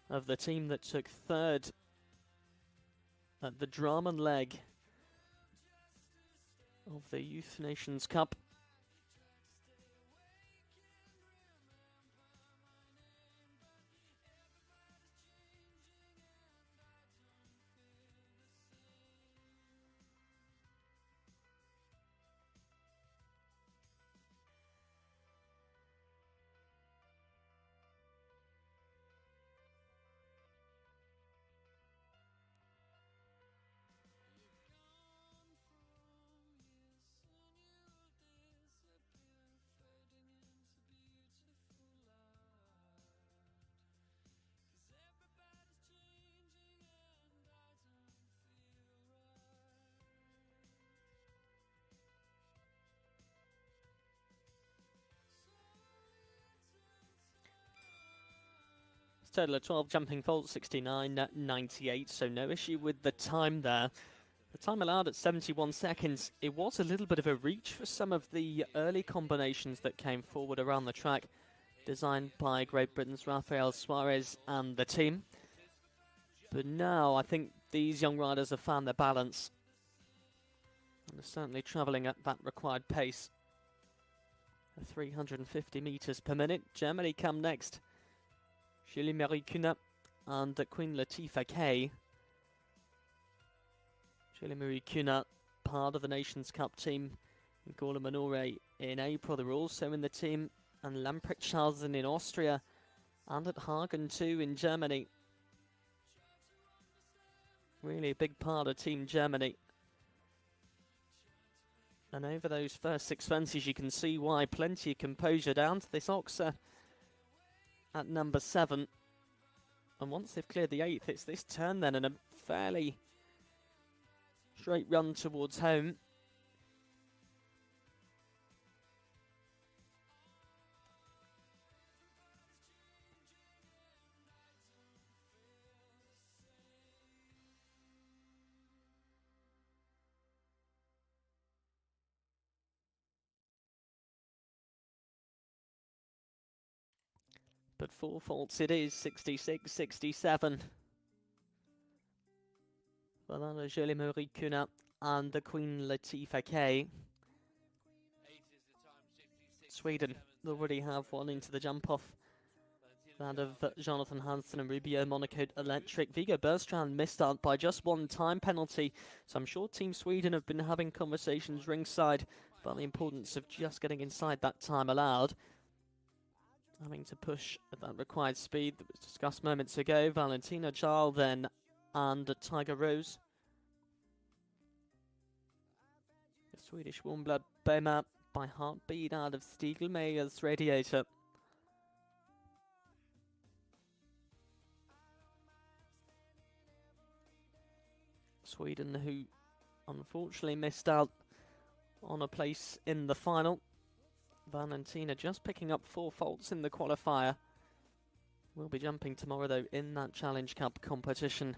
Speaker 3: of the team that took 3rd at the Drammen leg of the Youth Nations Cup. total of 12 jumping faults, 69.98, so no issue with the time there. The time allowed at 71 seconds. It was a little bit of a reach for some of the early combinations that came forward around the track, designed by Great Britain's Rafael Suarez and the team. But now I think these young riders have found their balance and are certainly travelling at that required pace. 350 metres per minute. Germany come next. Julie-Marie Cunnat and Queen Latifah K. Julie-Marie Cunnat, part of the Nations Cup team in Gorla Minore in April. They were also in the team and Lamprechtshausen in Austria and at Hagen too in Germany. Really a big part of Team Germany. And over those first 6 fences, you can see why. Plenty of composure down to this Oxer at number 7. And once they've cleared the 8th, it's this turn then and a fairly straight run towards home. But 4 faults it is, 66, 67. Valana Julie-Marie Cunnat and the Queen Latifah K. Sweden already have one into the jump-off. That of Jonathan Hansen and Rubio Monaco Electric. Viggo Bergstrand missed out by just 1 time penalty. So I'm sure Team Sweden have been having conversations ringside about the importance of just getting inside that time allowed. Having to push at that required speed that was discussed moments ago. Valentina Jarl then and Tiger Rose. The Swedish warm-blood Bema by heartbeat out of Stiegelmeyer's radiator. Sweden, who unfortunately missed out on a place in the final. Valentina just picking up 4 faults in the qualifier. Will be jumping tomorrow though in that Challenge Cup competition.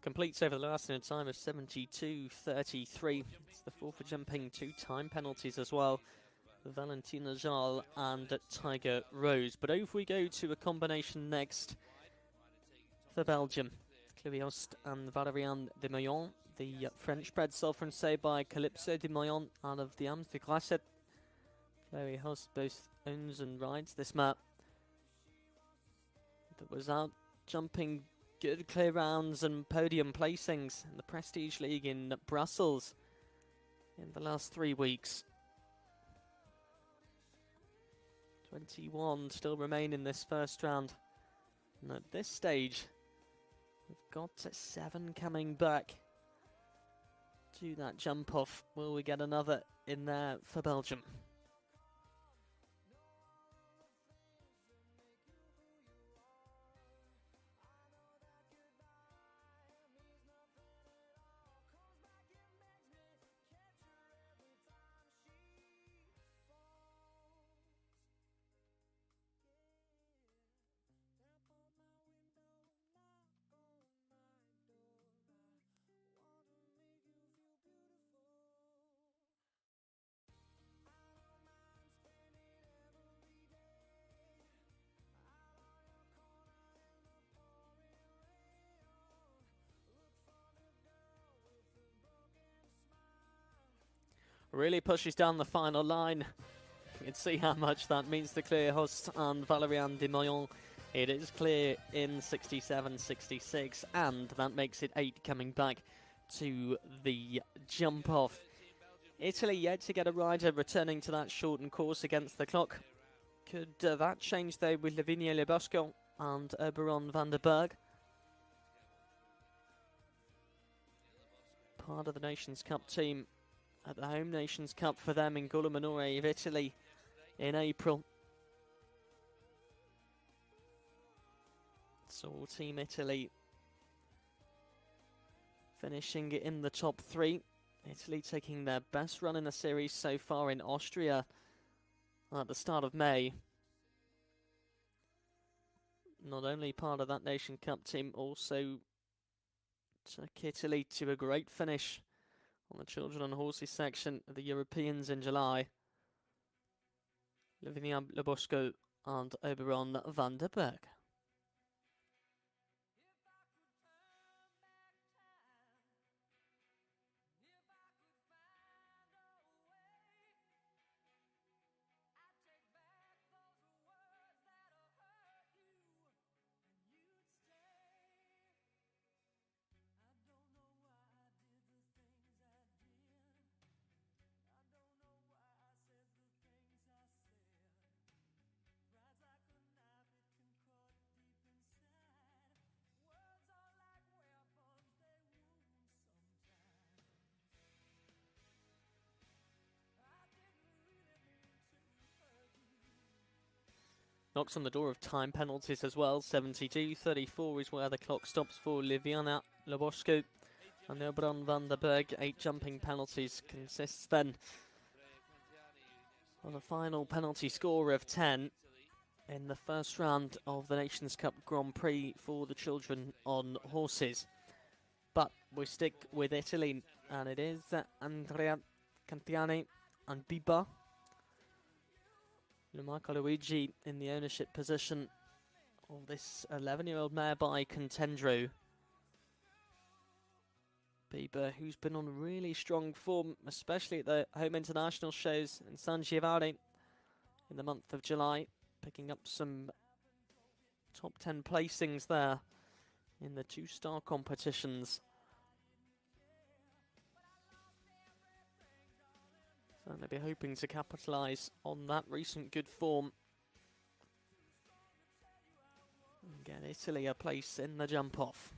Speaker 3: Completes over the last in a time of 72.33. It's the 4 for jumping, 2 time penalties as well. Valentina Jarl and Tiger Rose. But over we go to a combination next for Belgium. Cleviost and Valerian de Moyon. The French-bred Self-Francais by Calypso de Moyon out of the Ams de Grasset. Chloe Host both owns and rides this map. That was out jumping good clear rounds and podium placings in the Prestige League in Brussels in the last 3 weeks. 21 still remain in this first round. And at this stage, we've got 7 coming back to that jump off. Will we get another in there for Belgium? Really pushes down the final line. You can see how much that means to Clear Host and Valerian de Moyon. It is clear in 67.66, and that makes it 8 coming back to the jump off. Italy yet to get a rider returning to that shortened course against the clock. Could that change though with Lavinia Lebosco and Oberon van der Berg? Part of the Nations Cup team at the home Nations Cup for them in Golominore of Italy in April. So Team Italy finishing in the top 3. Italy taking their best run in the series so far in Austria at the start of May. Not only part of that Nation Cup team, also took Italy to a great finish on the children and horses section of the Europeans in July. Lavinia Lebosco and Oberon van der Berg. Knocks on the door of time penalties as well. 72-34 is where the clock stops for Liviana Lebosco. And the Oberon van der Berg 8 jumping penalties consists then of a final penalty score of 10 in the first round of the Nations Cup Grand Prix for the children on horses. But we stick with Italy, and it is Andrea Cantiani and Biba. Marco Luigi in the ownership position of this 11-year-old mare by Contendro. Bieber, who's been on really strong form, especially at the home international shows in San Giovanni in the month of July, picking up some top 10 placings there in the 2-star competitions. So they'll be hoping to capitalise on that recent good form and get Italy a place in the jump-off.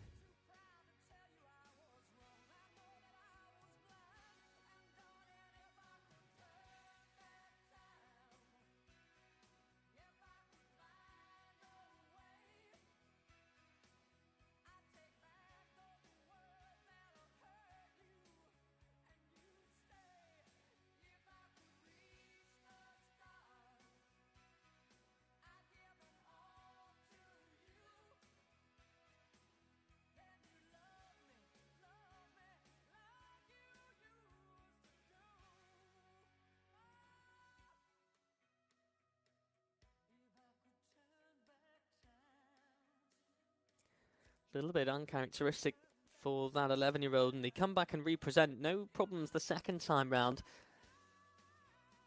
Speaker 3: A little bit uncharacteristic for that 11-year-old, and they come back and represent. No problems the second time round,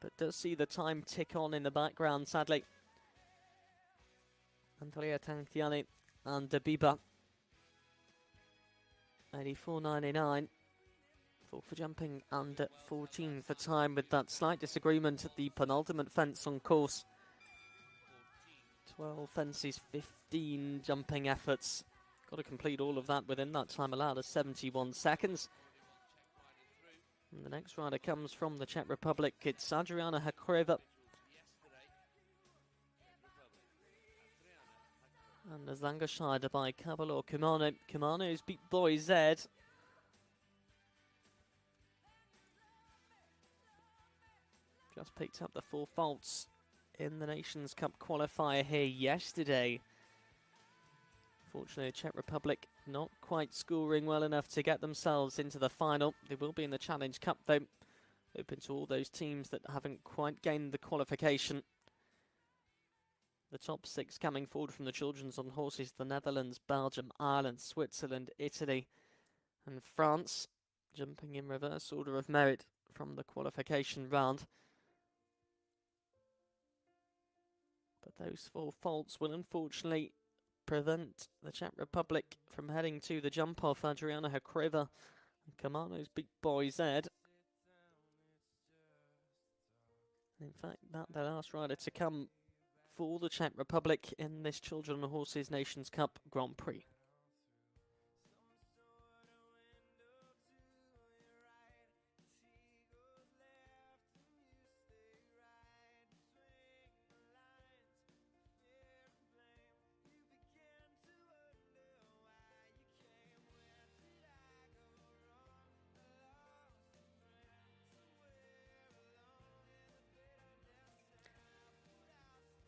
Speaker 3: but does see the time tick on in the background, sadly. Andrea Tantiani and Biba. 84.99 for jumping and 14 for time, with that slight disagreement at the penultimate fence on course. 12 fences, 15 jumping efforts. Got to complete all of that within that time allowed of 71 seconds. And the next rider comes from the Czech Republic. It's Adriana Hakreva. And the Zangerscheid by Cavallo Kumano. Kumano's beat Boy Z. Just picked up the 4 faults in the Nations Cup qualifier here yesterday. Fortunately, the Czech Republic not quite scoring well enough to get themselves into the final. They will be in the Challenge Cup, though. Open to all those teams that haven't quite gained the qualification. The top 6 coming forward from the children's on horses: the Netherlands, Belgium, Ireland, Switzerland, Italy and France. Jumping in reverse order of merit from the qualification round. But those 4 faults will unfortunately prevent the Czech Republic from heading to the jump-off. Adriana Hakreva Commandos beat Boy Z. In fact, that's the last rider to come for the Czech Republic in this Children and Horses Nations Cup Grand Prix.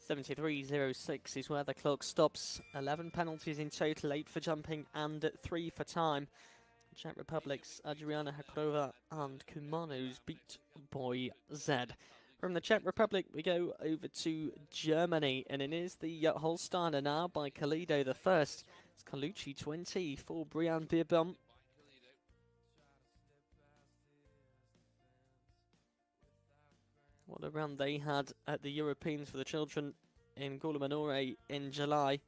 Speaker 3: .73.06 is where the clock stops. 11 penalties in total, 8 for jumping and 3 for time. Czech Republic's Adriana Hakrova and Kumano's beat Boy Z. From the Czech Republic, we go over to Germany, and it is the Holsteiner now by Kalido the first. It's Colucci 20 for Brian Beerbum. What a run they had at the Europeans for the children in Gorlamanore in July.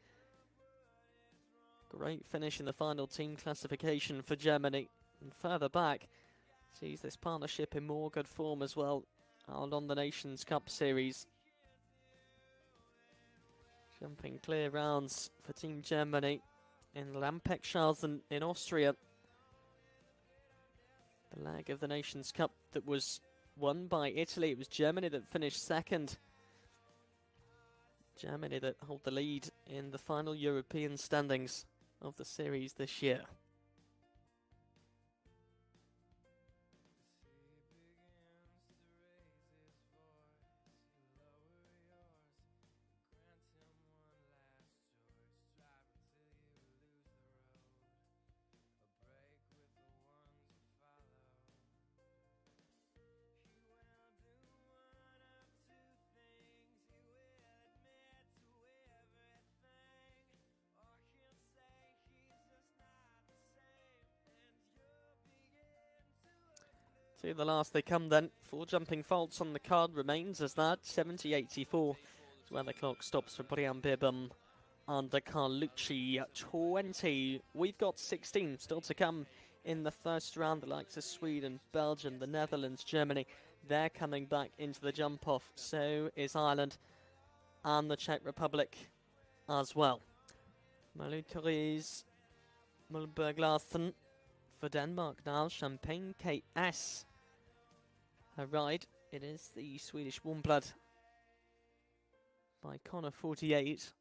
Speaker 3: Great finish in the final team classification for Germany. And further back, sees this partnership in more good form as well out on the Nations Cup series. Jumping clear rounds for Team Germany in Lampeckschausen in Austria. The leg of the Nations Cup that was won by Italy. It was Germany that finished second. Germany that hold the lead in the final European standings of the series this year. To the last they come then. 4 jumping faults on the card remains as that. 70.84 is where the clock stops for Brian Beerbum and Carlucci 20. We've got 16 still to come in the first round. The likes of Sweden, Belgium, the Netherlands, Germany. They're coming back into the jump off. So is Ireland and the Czech Republic as well. Maluteries Mulberglarsen for Denmark now. Champagne KS. Her ride, it is the Swedish Warm Blood by Connor 48.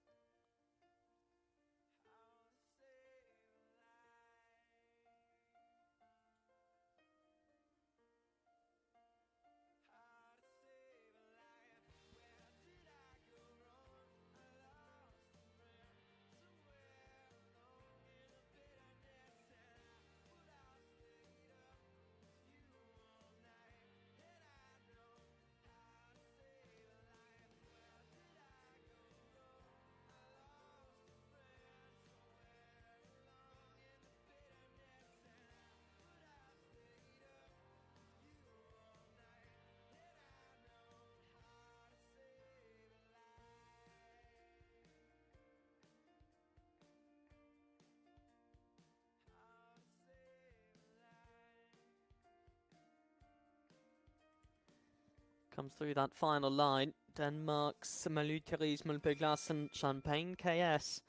Speaker 3: Comes through that final line. Denmark's Maluteries Mulberglarsen Champagne KS.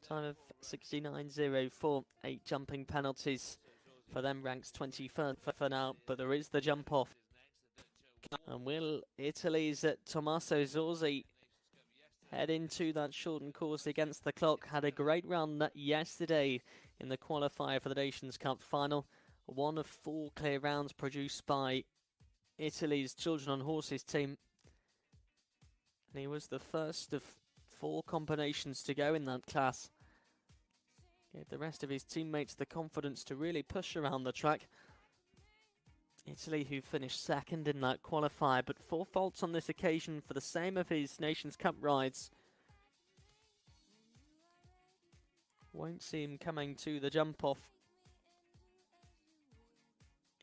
Speaker 3: Time of 69.04. 8 jumping penalties for them, ranks 21st for now, but there is the jump off. And will Italy's Tommaso Zorzi head into that shortened course against the clock? Had a great run yesterday in the qualifier for the Nations Cup final. 1 of 4 clear rounds produced by Italy's Children on Horses team. And he was the first of 4 combinations to go in that class. Gave the rest of his teammates the confidence to really push around the track. Italy, who finished second in that qualifier, but 4 faults on this occasion for the same of his Nations Cup rides. Won't see him coming to the jump off.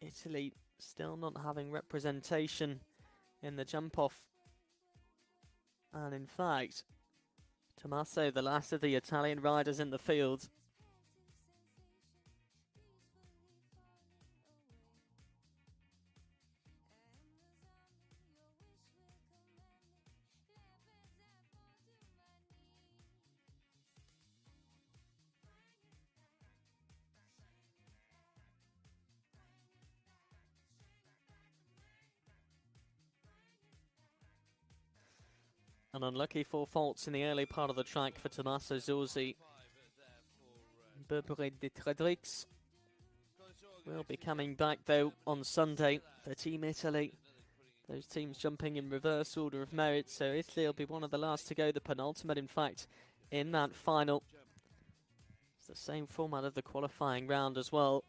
Speaker 3: Italy still not having representation in the jump off. And in fact, Tommaso, the last of the Italian riders in the field, And unlucky for faults in the early part of the track for Tommaso Zorzi. Burberry de Tredrix will be coming back though on Sunday for Team Italy. Those teams jumping in reverse order of merit, so Italy will be one of the last to go, the penultimate in fact, in that final. It's the same format of the qualifying round as well.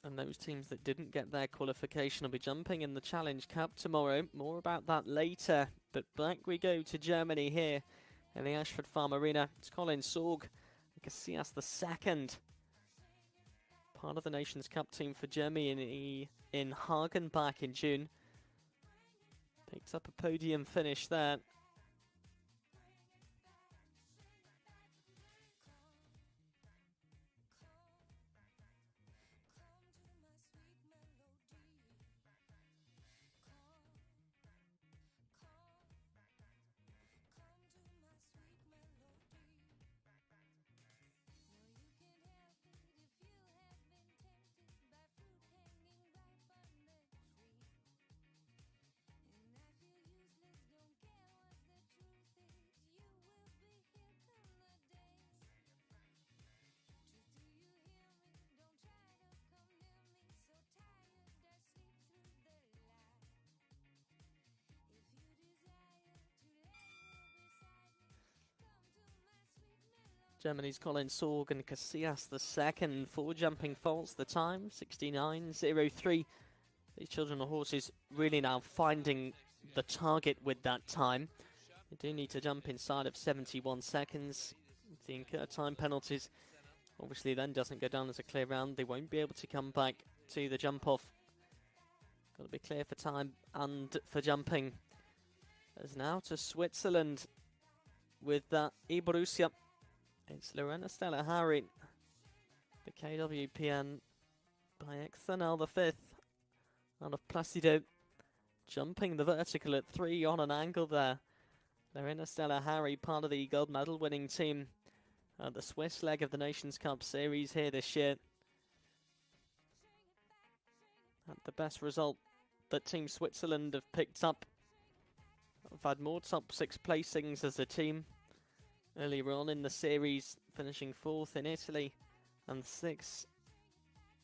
Speaker 3: And those teams that didn't get their qualification will be jumping in the Challenge Cup tomorrow. More about that later, but back we go to Germany here in the Ashford Farm Arena. It's Colin Sorg, Casillas the second, part of the Nations Cup team for Germany in Hagen back in June. Picks up a podium finish there. Germany's Colin Sorg and Casillas the second for jumping faults. The time 69.03. These children of horses really now finding the target with that time. They do need to jump inside of 71 seconds. If the incurred time penalties obviously then doesn't go down as a clear round, they won't be able to come back to the jump off. Got to be clear for time and for jumping. As now to Switzerland with Borussia. It's Lorena Stella Harry, the KWPN by XNL the fifth, out of Placido, jumping the vertical at 3 on an angle there. Lorena Stella Harry, part of the gold medal winning team at the Swiss leg of the Nations Cup series here this year. Had the best result that Team Switzerland have picked up. Have had more top 6 placings as a team earlier on in the series, finishing 4th in Italy and 6th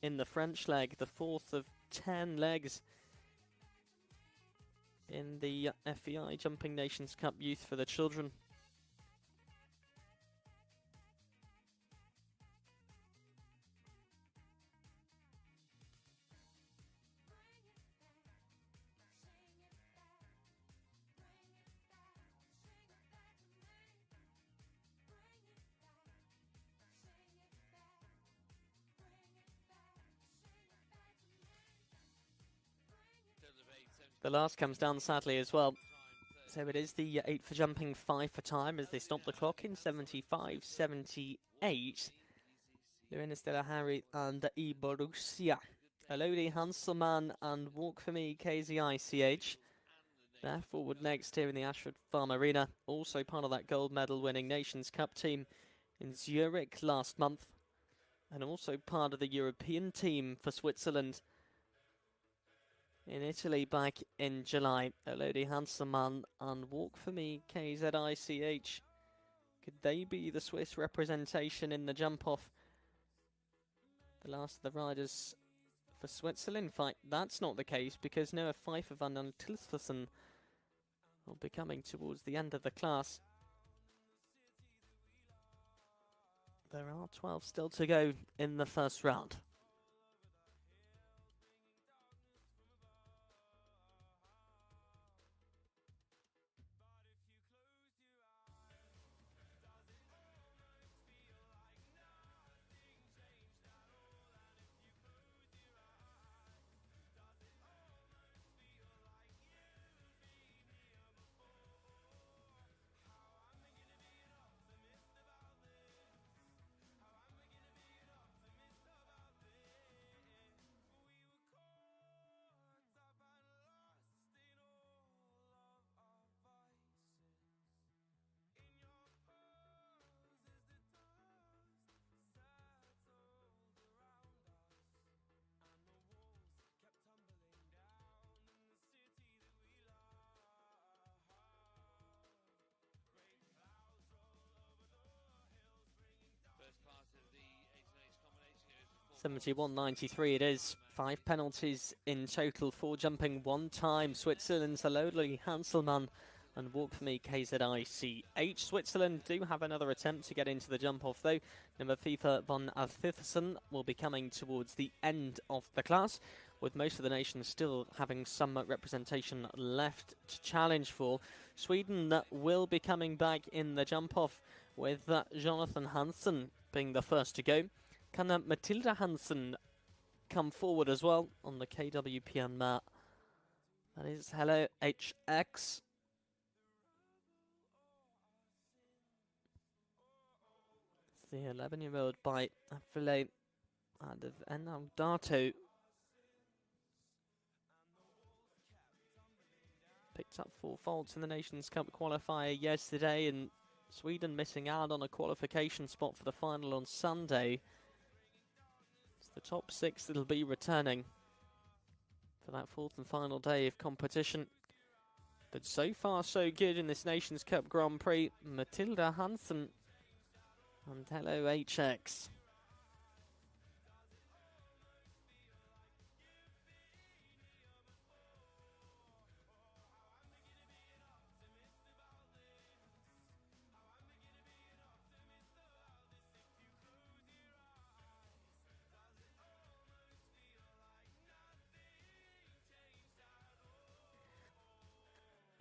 Speaker 3: in the French leg, the 4th of 10 legs in the FEI Jumping Nations Cup Youth for the Children. The last comes down sadly as well. So it is the 8 for jumping, 5 for time as they stop the clock in 75.78. Lorena Stella Harry and Borussia. Elodie Hanselman and Walk For Me KZICH. They're forward next here in the Ashford Farm Arena. Also part of that gold medal winning Nations Cup team in Zurich last month. And also part of the European team for Switzerland in Italy back in July. Elodie Hanselman and Walk For Me KZICH. Could they be the Swiss representation in the jump-off? The last of the riders for Switzerland. In fact, that's not the case because Noah Pfeiffer van den Tilsfersen will be coming towards the end of the class. There are 12 still to go in the first round. 71.93 it is. 5 penalties in total, 4 jumping 1 time. Switzerland's Alodli Hanselmann and Walk For Me KZICH. Switzerland do have another attempt to get into the jump-off though. Number FIFA von Arthithsen will be coming towards the end of the class, with most of the nations still having some representation left to challenge for. Sweden will be coming back in the jump-off, with Jonathan Hansen being the first to go. Can Matilda Hansen come forward as well on the KWPN mat? That is Hello HX. The 11-year-old by Affile out of Enaldato. Picked up 4 faults in the Nations Cup qualifier yesterday, and Sweden missing out on a qualification spot for the final on Sunday. It's the top 6 that'll be returning for that 4th and final day of competition. But so far so good in this Nations Cup Grand Prix. Matilda Hansen and Hello HX.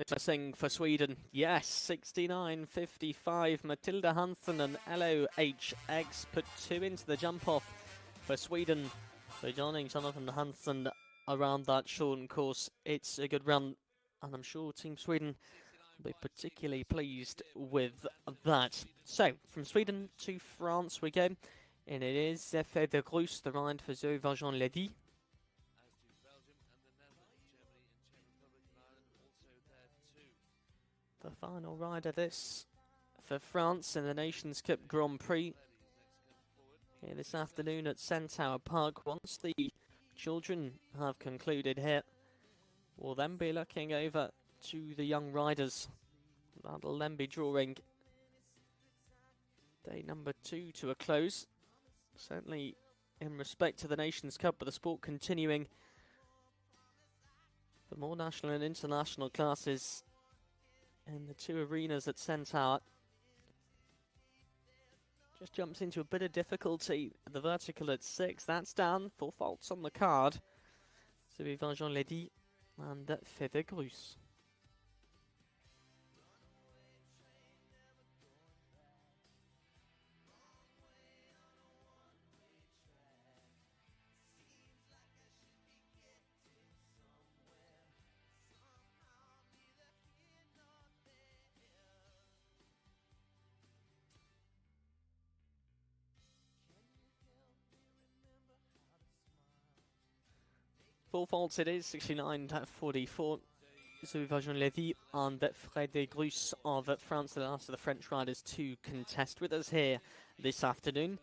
Speaker 3: Interesting for Sweden. Yes, 69.55. Matilda Hansen and LOHX put 2 into the jump-off for Sweden. So joining Jonathan Hansen around that shortened course, it's a good run, and I'm sure Team Sweden will be particularly pleased with that. So, from Sweden to France we go, and it is FEI de Grus, the ride for Zoe Valjean-Ledy. The final ride of this for France in the Nations Cup Grand Prix here this afternoon at Centaur Park. Once the children have concluded here, we'll then be looking over to the young riders. That'll then be drawing day number 2 to a close. Certainly in respect to the Nations Cup, but the sport continuing for more national and international classes in the 2 arenas at Centaur. Just jumps into a bit of difficulty. The vertical at 6, that's down. 4 faults on the card. Zoe Valjean-Ledy and FEI de Grus. Four faults it is, 69.44. Zoe Valjean-Ledy and FEI de Grus of France, the last of the French riders to contest with us here this afternoon.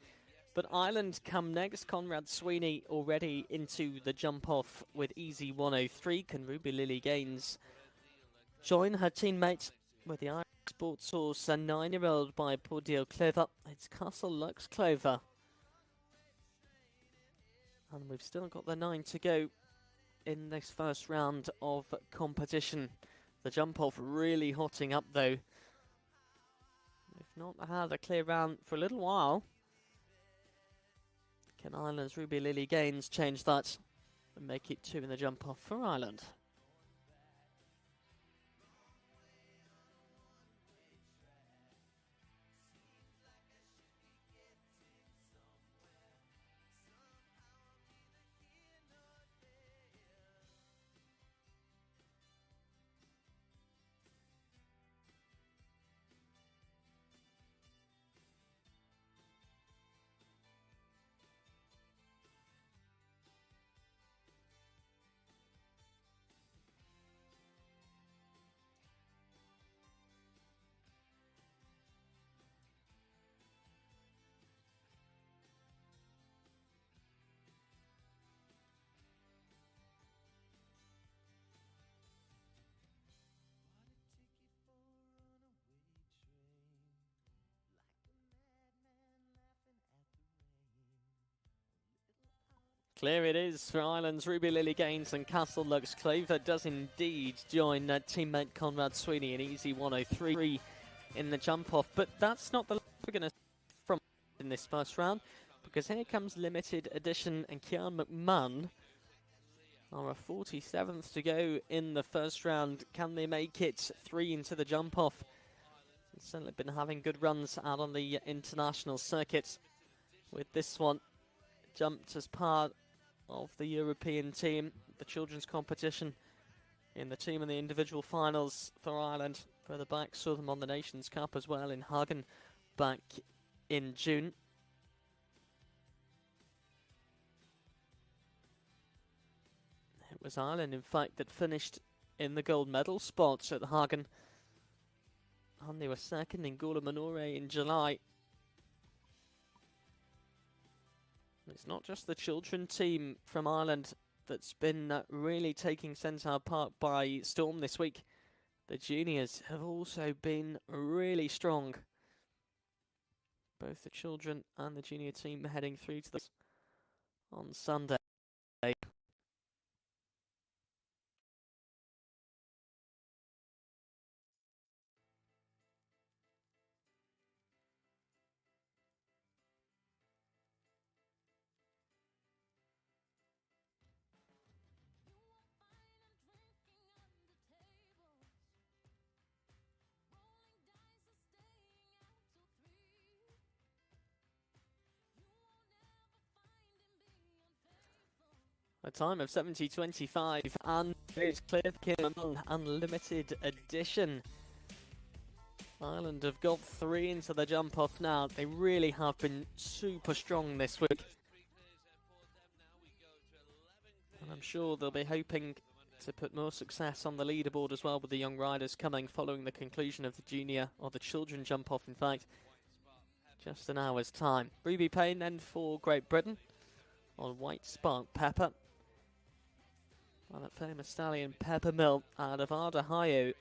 Speaker 3: But Ireland come next. Conrad Sweeney already into the jump-off with easy 103. Can Ruby Lily Gaines join her teammate with the Irish Sports Horse, a 9-year-old by Pordio Clover? It's Castle Lux Clover. And we've still got the 9 to go in this first round of competition. The jump-off really hotting up though. We've not had a clear round for a little while. Can Ireland's Ruby Lily Gaines change that and make it 2 in the jump-off for Ireland? Clear it is for Ireland's Ruby Lily Gaines, and Castle Lux Clover does indeed join teammate Conrad Sweeney, an easy 103 in the jump off. But that's not the we're going to from in this first round, because here comes limited edition and Kian McMahon are a 47th to go in the first round. Can they make it 3 into the jump off? They've certainly been having good runs out on the international circuit. With this one jumped as part of the European team, the children's competition in the team and the individual finals for Ireland. Further back, saw them on the Nations Cup as well in Hagen back in June. It was Ireland, in fact, that finished in the gold medal spots at Hagen, and they were second in Gola Minore in July. It's not just the children team from Ireland that's been really taking Centaur Park by storm this week. The juniors have also been really strong. Both the children and the junior team heading through to this on Sunday. A time of 70.25, and it's clear for Unlimited Edition. Ireland have got 3 into the jump off now. They really have been super strong this week. And I'm sure they'll be hoping to put more success on the leaderboard as well, with the young riders coming following the conclusion of the junior, or the children jump off in fact, just an hour's time. Ruby Payne then for Great Britain on White Spark Pepper. Well, that famous stallion Peppermill out of Ardahio.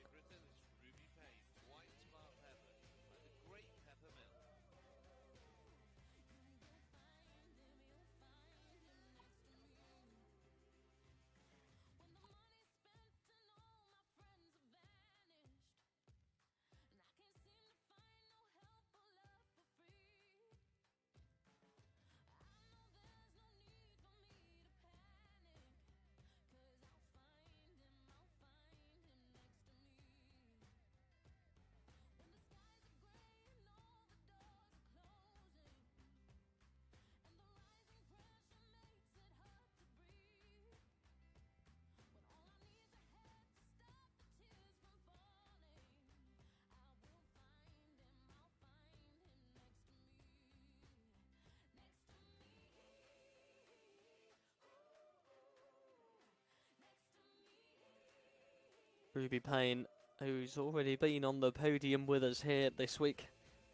Speaker 3: Ruby Payne, who's already been on the podium with us here this week,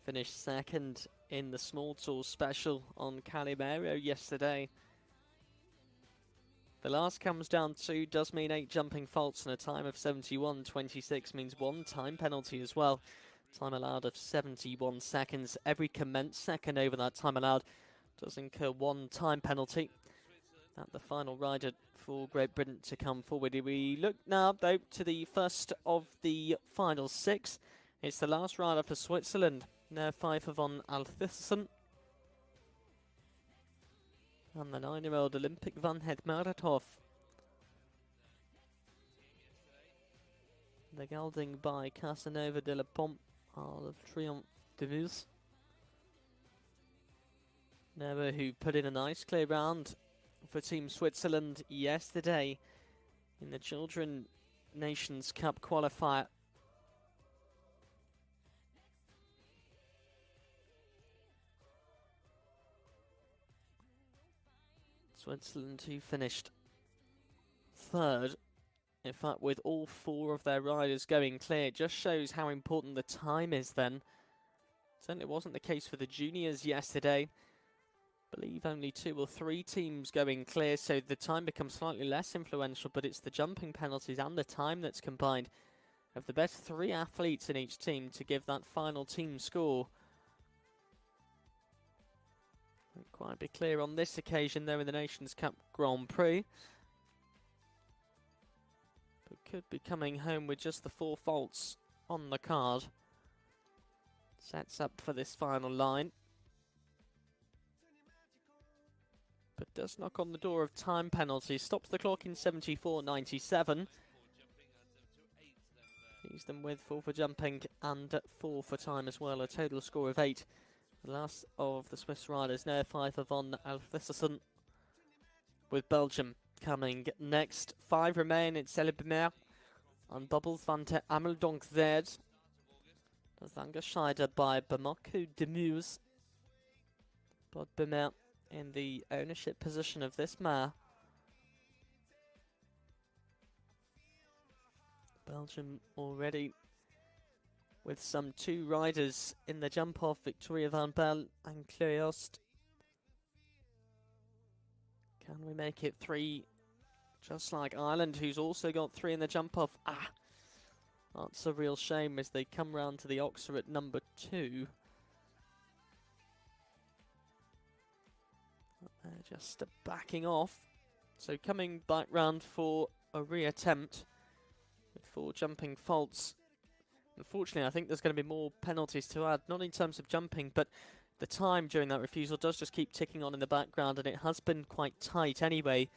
Speaker 3: finished second in the Small Tour Special on Calimero yesterday. The last comes down to does mean 8 jumping faults, and a time of 71.26 means 1 time penalty as well. Time allowed of 71 seconds. Every commenced second over that time allowed does incur 1 time penalty. At the final rider for Great Britain to come forward. We look now, though, to the first of the final 6. It's the last rider for Switzerland. Now Pfeiffer von Althison. And the 9-year-old Olympic van Het Marathoff. The gelding by Casanova de la Pompe, Isle of Triomphe de Vuse. Never, who put in a nice clear round for Team Switzerland yesterday in the Children Nations Cup qualifier. Switzerland, who finished 3rd, in fact with all 4 of their riders going clear, just shows how important the time is then. Certainly wasn't the case for the juniors yesterday. I believe only 2 or 3 teams going clear, so the time becomes slightly less influential, but it's the jumping penalties and the time that's combined of the best 3 athletes in each team to give that final team score. quite be clear on this occasion, though, in the Nations Cup Grand Prix. But could be coming home with just the 4 faults on the card. Sets up for this final line. But does knock on the door of time penalties. Stops the clock in 74.97. Leaves them with 4 for jumping and 4 for time as well. A total score of 8. The last of the Swiss riders now 5 of von Alfisserson, with Belgium coming next. 5 remain in Celebimer and Bubbles van der Ameldonk Z. Das Angescheide by Bamako Demuse. But Bemer in the ownership position of this mare. Belgium already with some 2 riders in the jump off, Victoria van Bel and Cleost. Can we make it 3, just like Ireland, who's also got 3 in the jump off? That's a real shame as they come round to the Oxer at number 2. They're just backing off. So coming back round for a reattempt with 4 jumping faults. Unfortunately, I think there's going to be more penalties to add, not in terms of jumping, but the time during that refusal does just keep ticking on in the background, and it has been quite tight anyway.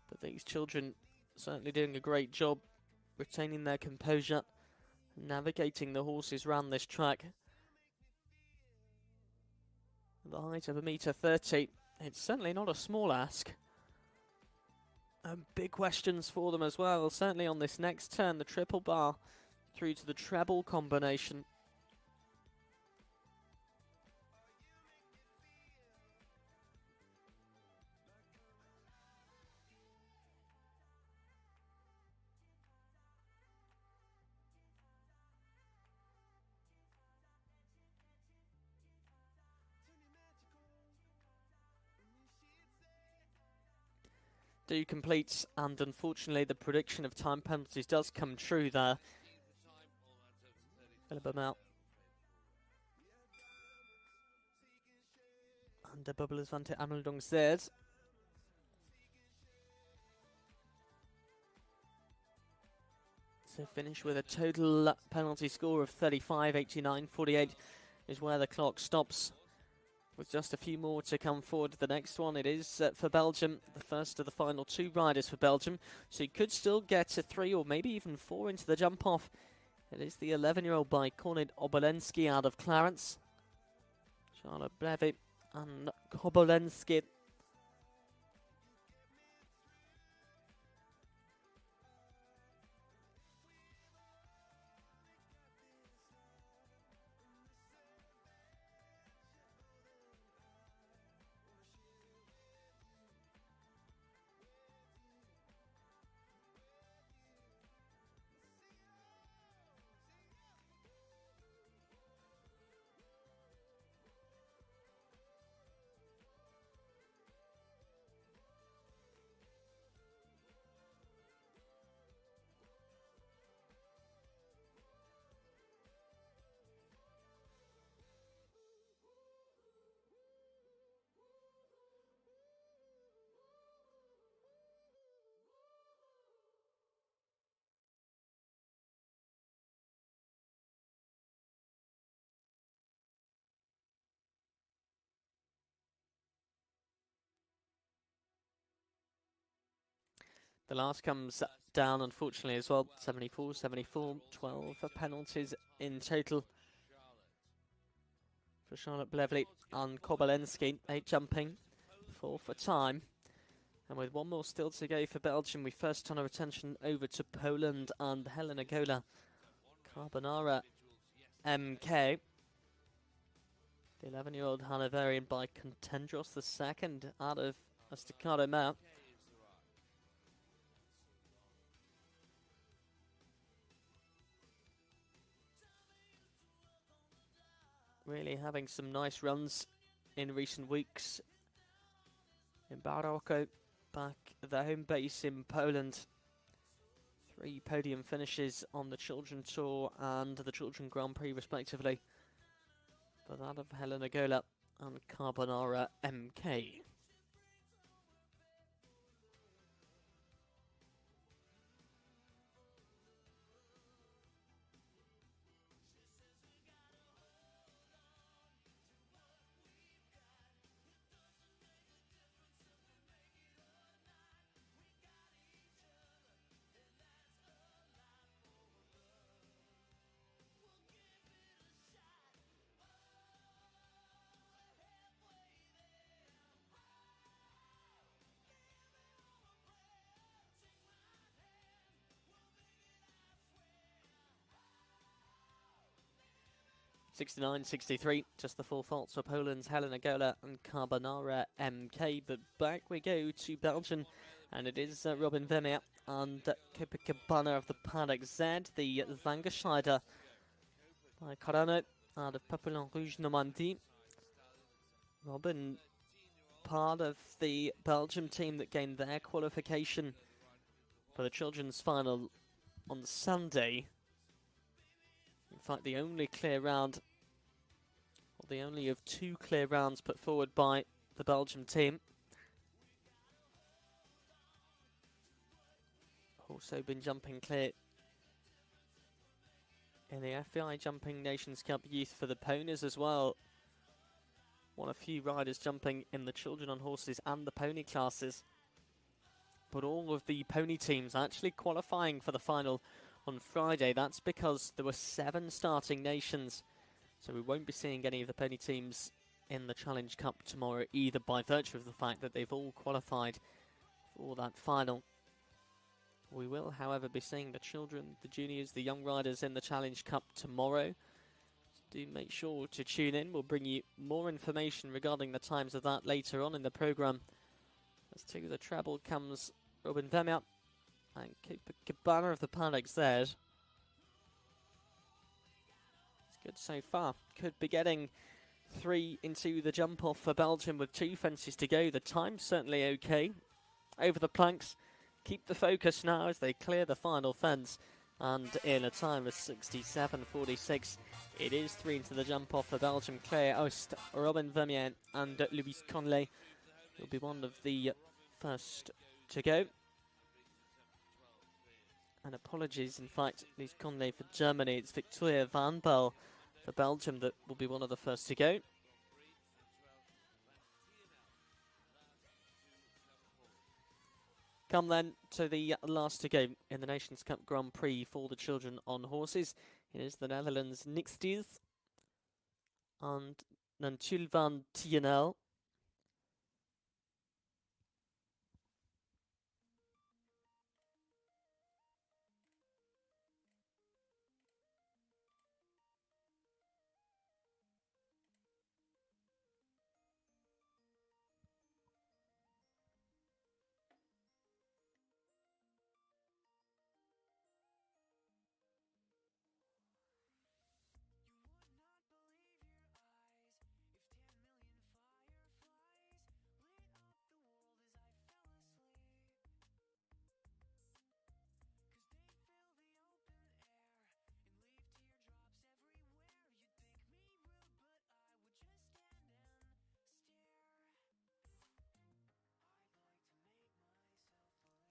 Speaker 3: But these children certainly doing a great job retaining their composure and navigating the horses round this track. The height of 1.30 m, it's certainly not a small ask. And big questions for them as well, certainly on this next turn, the triple bar through to the treble combination. Do complete, and unfortunately the prediction of time penalties does come true there. Philip out. And the Bubbles van der Ameldonk Z. So finish with a total penalty score of 35, 89, 48 is where the clock stops. With just a few more to come forward. The next one, it is for Belgium, the first of the final 2 riders for Belgium. So you could still get to 3 or maybe even 4 into the jump off. It is the 11-year-old by Kornit Obolensky out of Clarence. Charlotte Brevi and Obolensky. The last comes down, unfortunately, as well. 74, 74, 12 penalties in total for Charlotte Blevely and Kobolensky. 8 jumping, 4 for time. And with 1 more still to go for Belgium, we first turn our attention over to Poland and Helena Gola Carbonara MK. The 11-year-old Hanoverian by Contendros II out of a staccato mare. Really having some nice runs in recent weeks in Baroko, back at the home base in Poland. 3 podium finishes on the Children Tour and the Children Grand Prix respectively, for that of Helena Gola and Carbonara MK. (69.63), just the full faults for Poland's Helena Gola and Carbonara MK. But back we go to Belgium, and it is Robin Vermeer and Copacabana of the Paddock Z, the Zangerscheider by Carano out of Papillon Rouge Normandie. Robin, part of the Belgium team that gained their qualification for the children's final on Sunday. In fact, the only clear round, or the only of 2 clear rounds put forward by the Belgium team. Also been jumping clear in the FEI Jumping Nations Cup Youth for the ponies as well. One of few riders jumping in the children on horses and the pony classes. But all of the pony teams actually qualifying for the final on Friday. That's because there were 7 starting nations, so we won't be seeing any of the pony teams in the Challenge Cup tomorrow either, by virtue of the fact that they've all qualified for that final. We will, however, be seeing the children, the juniors, the young riders in the Challenge Cup tomorrow. So do make sure to tune in. We'll bring you more information regarding the times of that later on in the programme. As to the treble comes Robin Vermeer and Copacabana of the Paddock Z. It's good so far. Could be getting 3 into the jump off for Belgium with 2 fences to go. The time's certainly okay. Over the planks. Keep the focus now as they clear the final fence. And in a time of 67.46, it is 3 into the jump off for Belgium. Claire Ost, Robin Vermeer and Louis Conley will be one of the first to go. And apologies, in fact, Louis Conley for Germany. It's Victoria Van Bel for Belgium that will be one of the first to go. Come then to the last to go in the Nations Cup Grand Prix for the children on horses. It is the Netherlands Nixties and Nantul van TNL.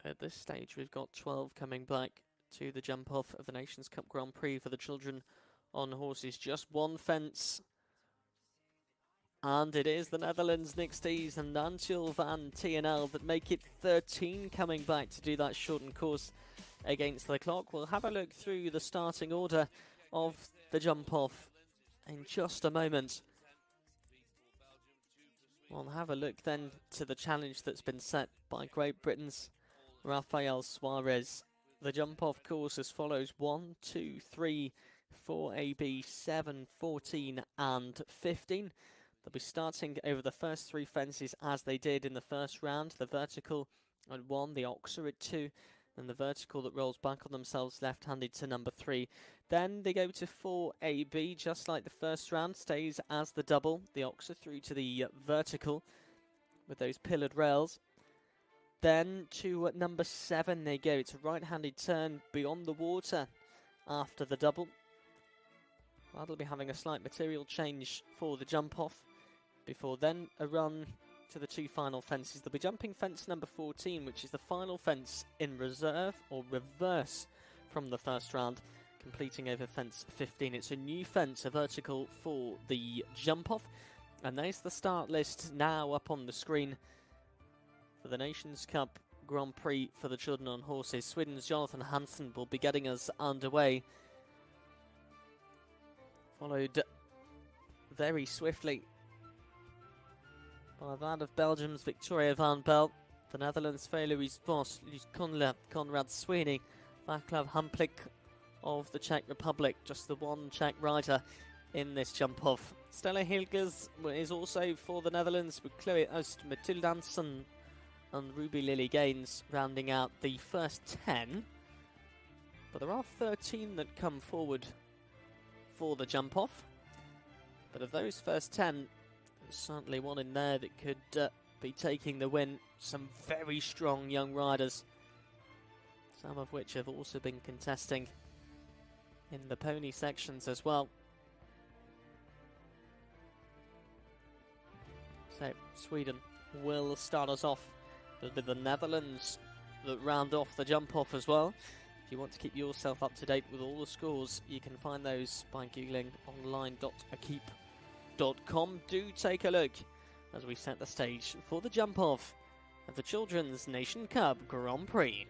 Speaker 3: At this stage, we've got 12 coming back to the jump-off of the Nations Cup Grand Prix for the children on horses. Just 1 fence. And it is the Netherlands Nixties and Nantul van TNL that make it 13 coming back to do that shortened course against the clock. We'll have a look through the starting order of the jump-off in just a moment. We'll have a look then to the challenge that's been set by Great Britain's Rafael Suarez. The jump-off course as follows: 1, 2, 3, 4 AB, 7, 14 and 15. They'll be starting over the first 3 fences as they did in the first round. The vertical at 1, the Oxer at 2, and the vertical that rolls back on themselves left-handed to number 3. Then they go to 4 AB, just like the first round, stays as the double. The Oxer through to the vertical with those pillared rails. then to number 7 they go. It's a right-handed turn beyond the water after the double. That'll be having a slight material change for the jump-off. Before then, a run to the 2 final fences. They'll be jumping fence number 14, which is the final fence in reserve or reverse from the first round, completing over fence 15. It's a new fence, a vertical for the jump-off. And there's the start list now up on the screen for the Nations Cup Grand Prix for the children on horses. Sweden's Jonathan Hansen will be getting us underway, followed very swiftly by that of Belgium's Victoria van Belt, the Netherlands' Louis Vos, Luis Conrad Sweeney, Václav Hamplik of the Czech Republic, just the one Czech rider in this jump-off. Stella Hilgers is also for the Netherlands, with Chloe Oost, Mathilde Hansen and Ruby Lily Gaines rounding out the first 10. But there are 13 that come forward for the jump-off. But of those first 10, there's certainly one in there that could be taking the win. Some very strong young riders, some of which have also been contesting in the pony sections as well. So Sweden will start us off. It'll be the Netherlands that round off the jump-off as well. If you want to keep yourself up to date with all the scores, you can find those by googling online.akeep.com. Do take a look as we set the stage for the jump-off of the Children's Nation Cup Grand Prix.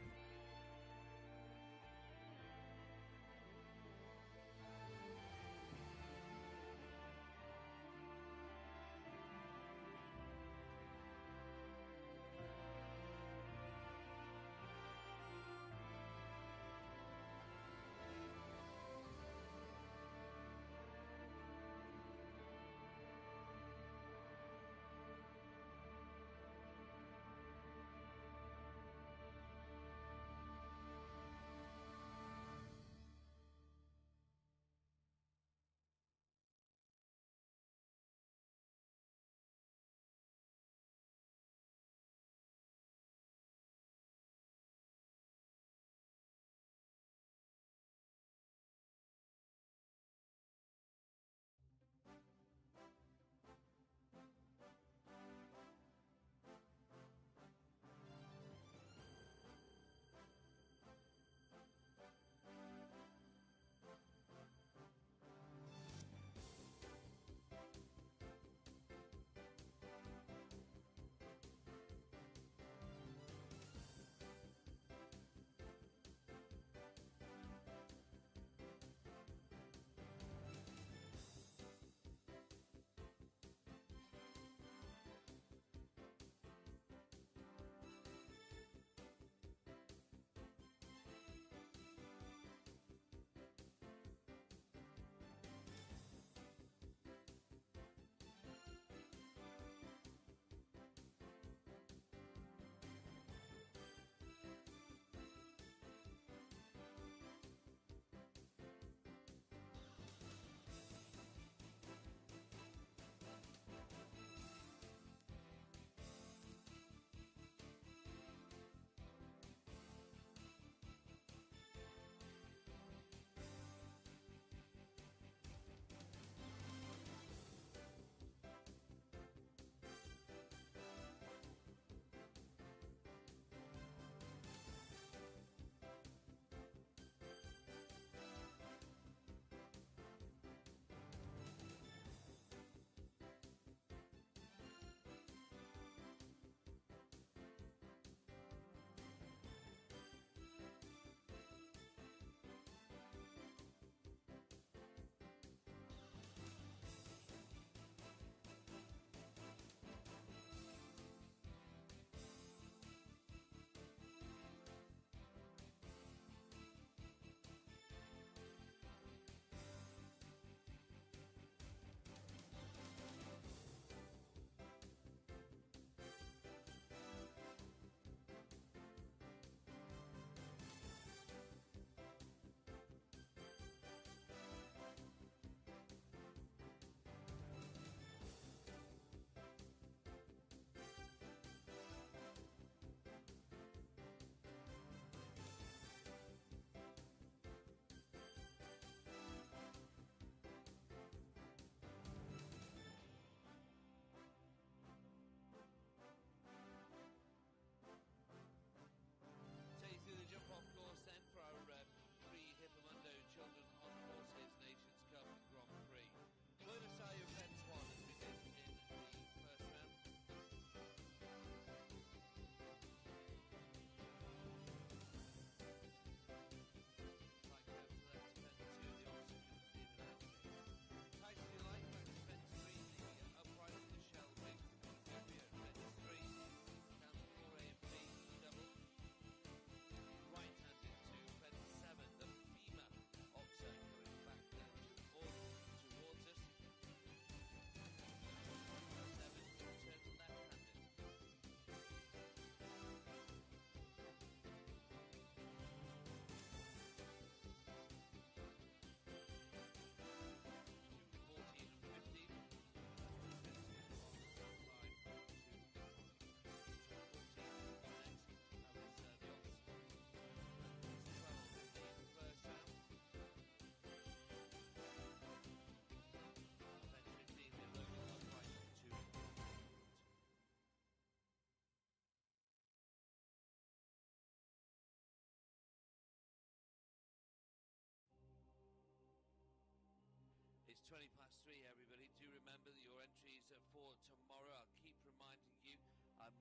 Speaker 1: 3, everybody. Do remember that your entries for tomorrow, I'll keep reminding you,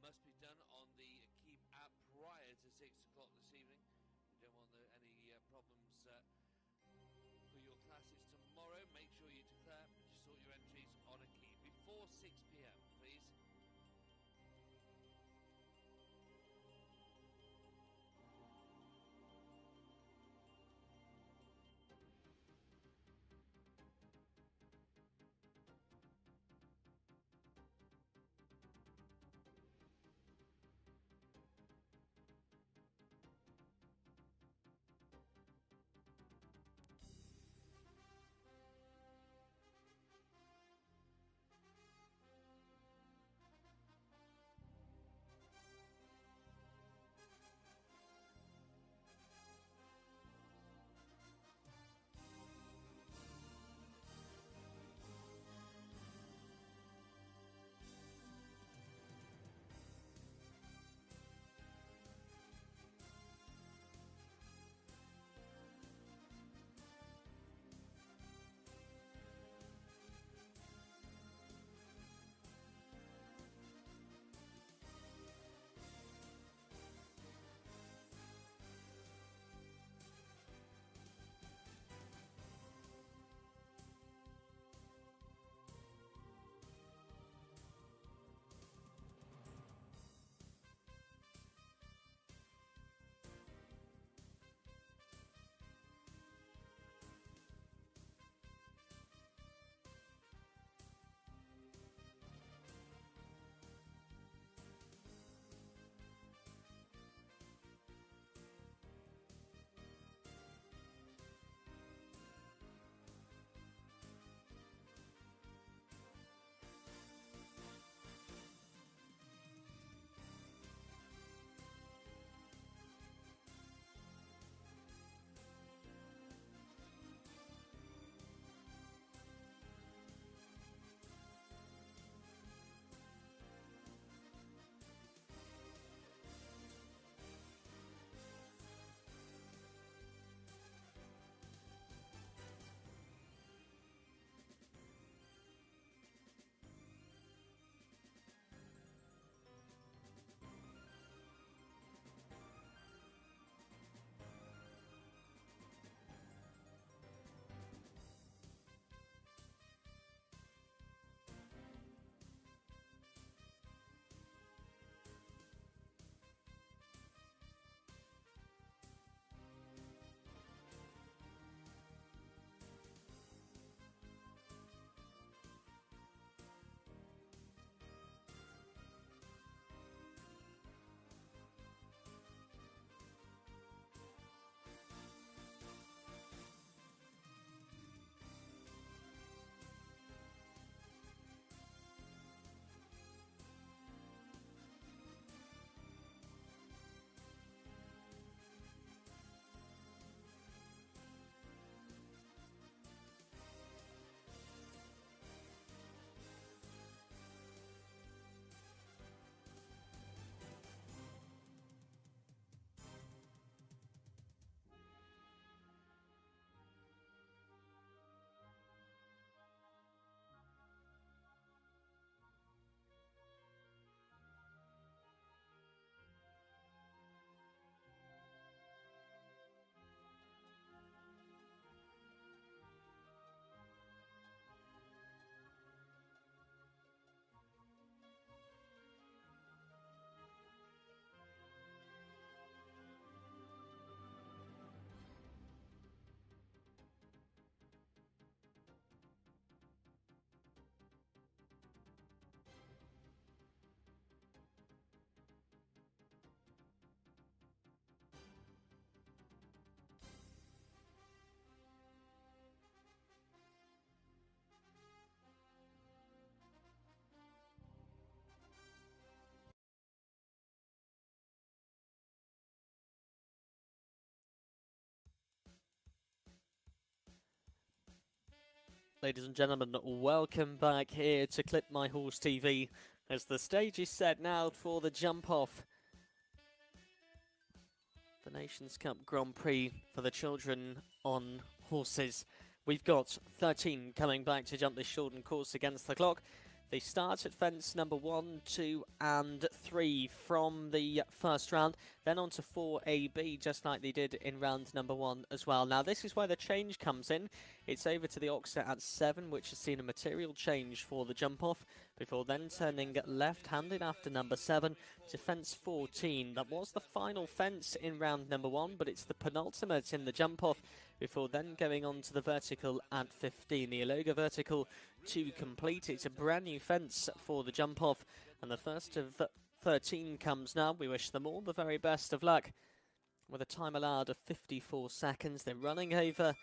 Speaker 1: must be done on the Keep app prior to 6 o'clock this evening. You don't want any problems for your classes tomorrow. Make sure you declare, sort your entries on a Keep before 6 p.m, please.
Speaker 3: Ladies and gentlemen, welcome back here to Clip My Horse TV as the stage is set now for the jump off. The Nations Cup Grand Prix for the children on horses. We've got 13 coming back to jump this shortened course against the clock. They start at fence number 1, 2 and 3 from the first round, then on to 4AB, just like they did in round number 1 as well. Now this is where the change comes in. It's over to the Oxer at 7, which has seen a material change for the jump-off, before then turning left-handed after number 7 to fence 14. That was the final fence in round number 1, but it's the penultimate in the jump-off, before then going on to the vertical at 15. The Aloga vertical to complete. It's a brand new fence for the jump-off, and the first of 13 comes now. We wish them all the very best of luck. With a time allowed of 54 seconds, they're running over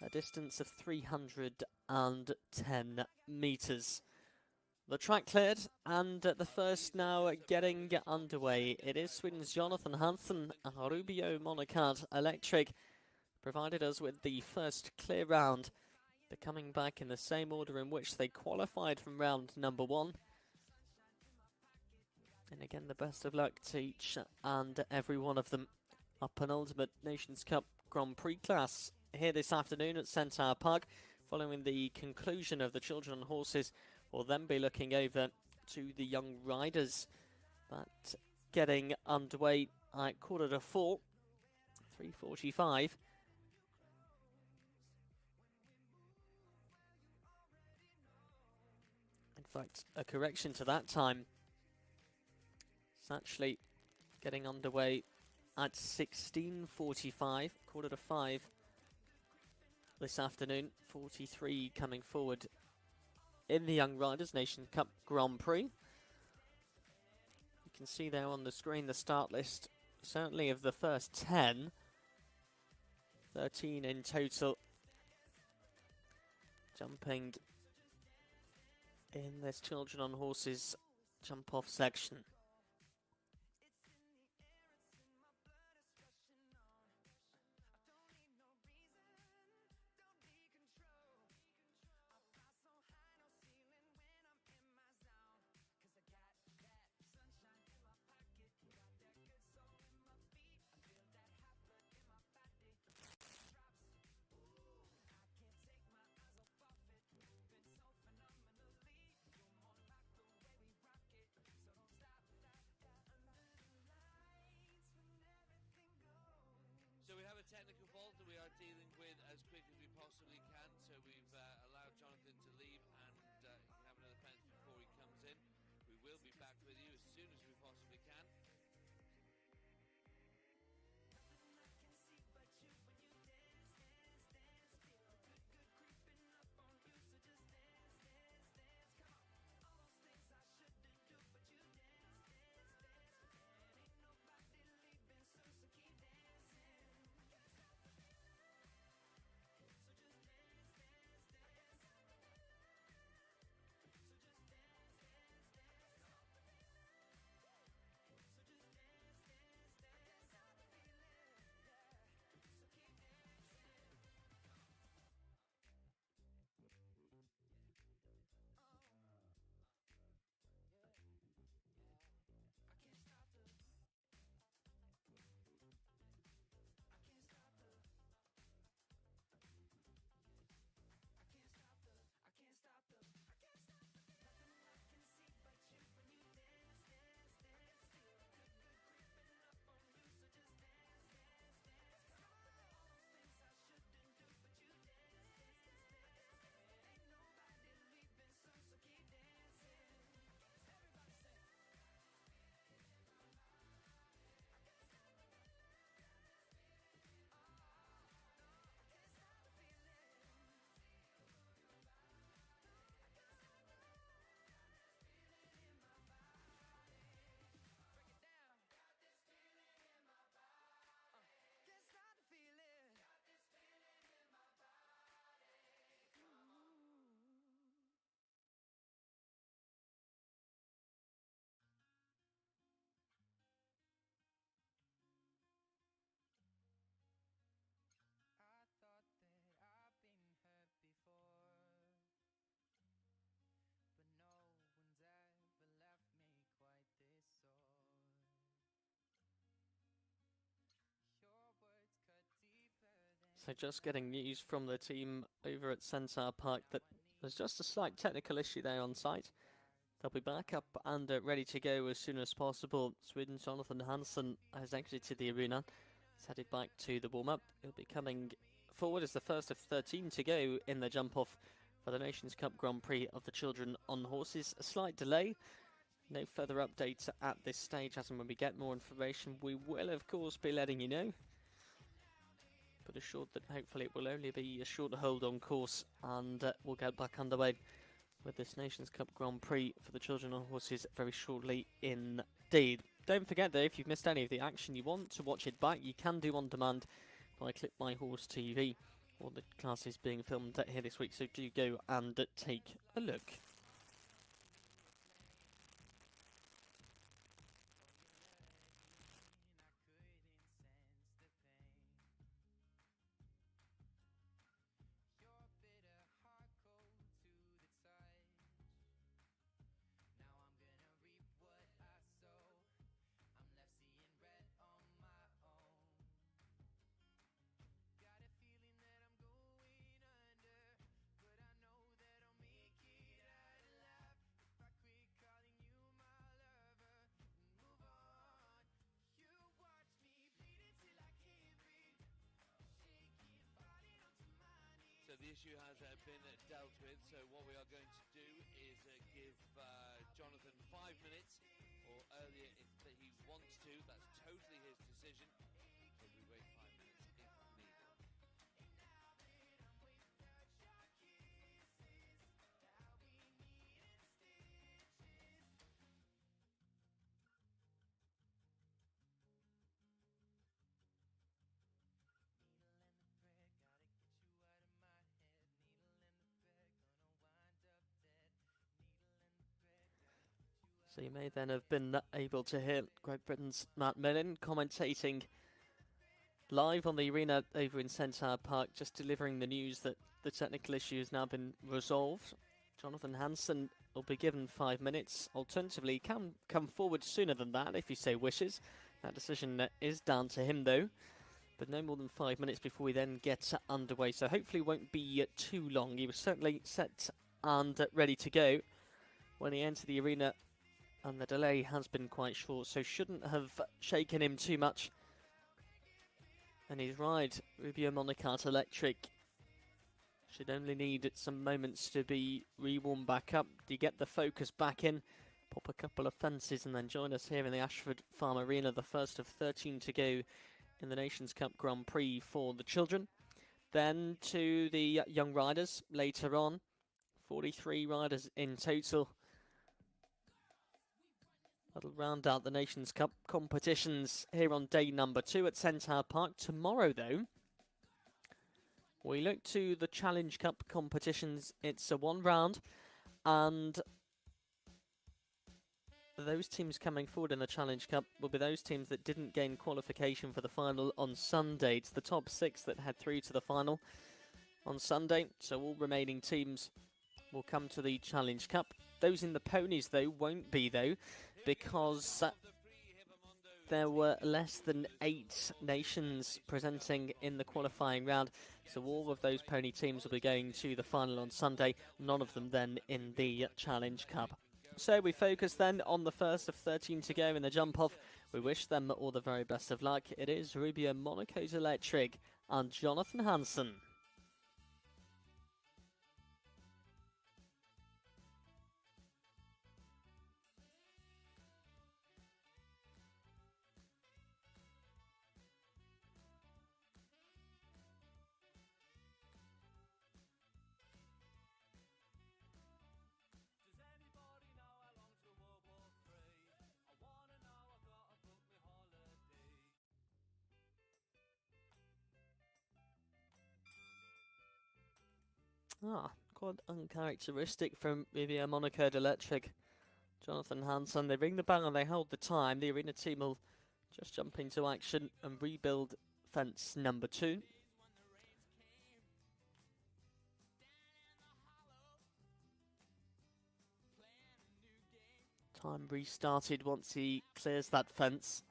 Speaker 3: a distance of 310 metres. The track cleared, and the first now getting underway. It is Sweden's Jonathan Hansen and Rubio Monacat Electric provided us with the first clear round. They're coming back in the same order in which they qualified from round number 1. And again, the best of luck to each and every one of them. Our penultimate Nations Cup Grand Prix class here this afternoon at Centaur Park. Following the conclusion of the children on horses, we'll then be looking over to the young riders. But getting underway at 4:45, 3:45. In fact, a correction to that time. It's actually getting underway at 16:45, 4:45 this afternoon. 43 coming forward in the Young Riders Nation Cup Grand Prix. You can see there on the screen the start list, certainly of the first 10. 13 in total jumping in this children on horses jump-off section.
Speaker 1: So we have a technical fault that we are dealing with as quick as we possibly can. So we've allowed Jonathan to leave, and you can have another fence before he comes in. We will be back with you as soon as we possibly can.
Speaker 3: So just getting news from the team over at Centaur Park that there's just a slight technical issue there on site. They'll be back up and ready to go as soon as possible. Sweden's Jonathan Hansen has exited the arena. He's headed back to the warm-up. He'll be coming forward as the first of 13 to go in the jump-off for the Nations Cup Grand Prix of the children on horses. A slight delay. No further updates at this stage. As and when we get more information, we will, of course, be letting you know. But assured that hopefully it will only be a short hold on course, and we'll get back underway with this Nations Cup Grand Prix for the children on horses very shortly indeed. Don't forget though, if you've missed any of the action you want to watch it back, you can do on demand by Clip My Horse TV. All the classes being filmed here this week, so do go and take a look.
Speaker 1: So the issue has been dealt with, so what we are going to do is give Jonathan 5 minutes, or earlier if he wants to. That's totally his decision, but we wait 5 minutes if needed.
Speaker 3: So you may then have been able to hear Great Britain's Matt Millen commentating live on the arena over in Centaur Park, just delivering the news that the technical issue has now been resolved. Jonathan Hansen will be given 5 minutes. Alternatively, can come forward sooner than that if he so wishes. That decision is down to him though. But no more than 5 minutes before we then get underway. So hopefully it won't be too long. He was certainly set and ready to go when he entered the arena, and the delay has been quite short, so shouldn't have shaken him too much. And his ride, Rubio Monocote Electric, should only need some moments to be re-warmed back up, to get the focus back in, pop a couple of fences, and then join us here in the Ashford Farm Arena, the first of 13 to go in the Nations Cup Grand Prix for the children. Then to the young riders later on, 43 riders in total. That'll round out the Nations Cup competitions here on day number 2 at Centaur Park. Tomorrow, though, we look to the Challenge Cup competitions. It's a one round, and those teams coming forward in the Challenge Cup will be those teams that didn't gain qualification for the final on Sunday. It's the top 6 that head through to the final on Sunday, so all remaining teams will come to the Challenge Cup. Those in the ponies, though, won't be, though, because there were less than 8 nations presenting in the qualifying round. So all of those pony teams will be going to the final on Sunday, none of them then in the Challenge Cup. So we focus then on the first of 13 to go in the jump-off. We wish them all the very best of luck. It is Rubio Monocote Electric and Jonathan Hansen. Quite uncharacteristic from Rubio Monocote Electric. Jonathan Hansen, they ring the bell and they hold the time. The arena team will just jump into action and rebuild fence number 2. Time restarted once he clears that fence.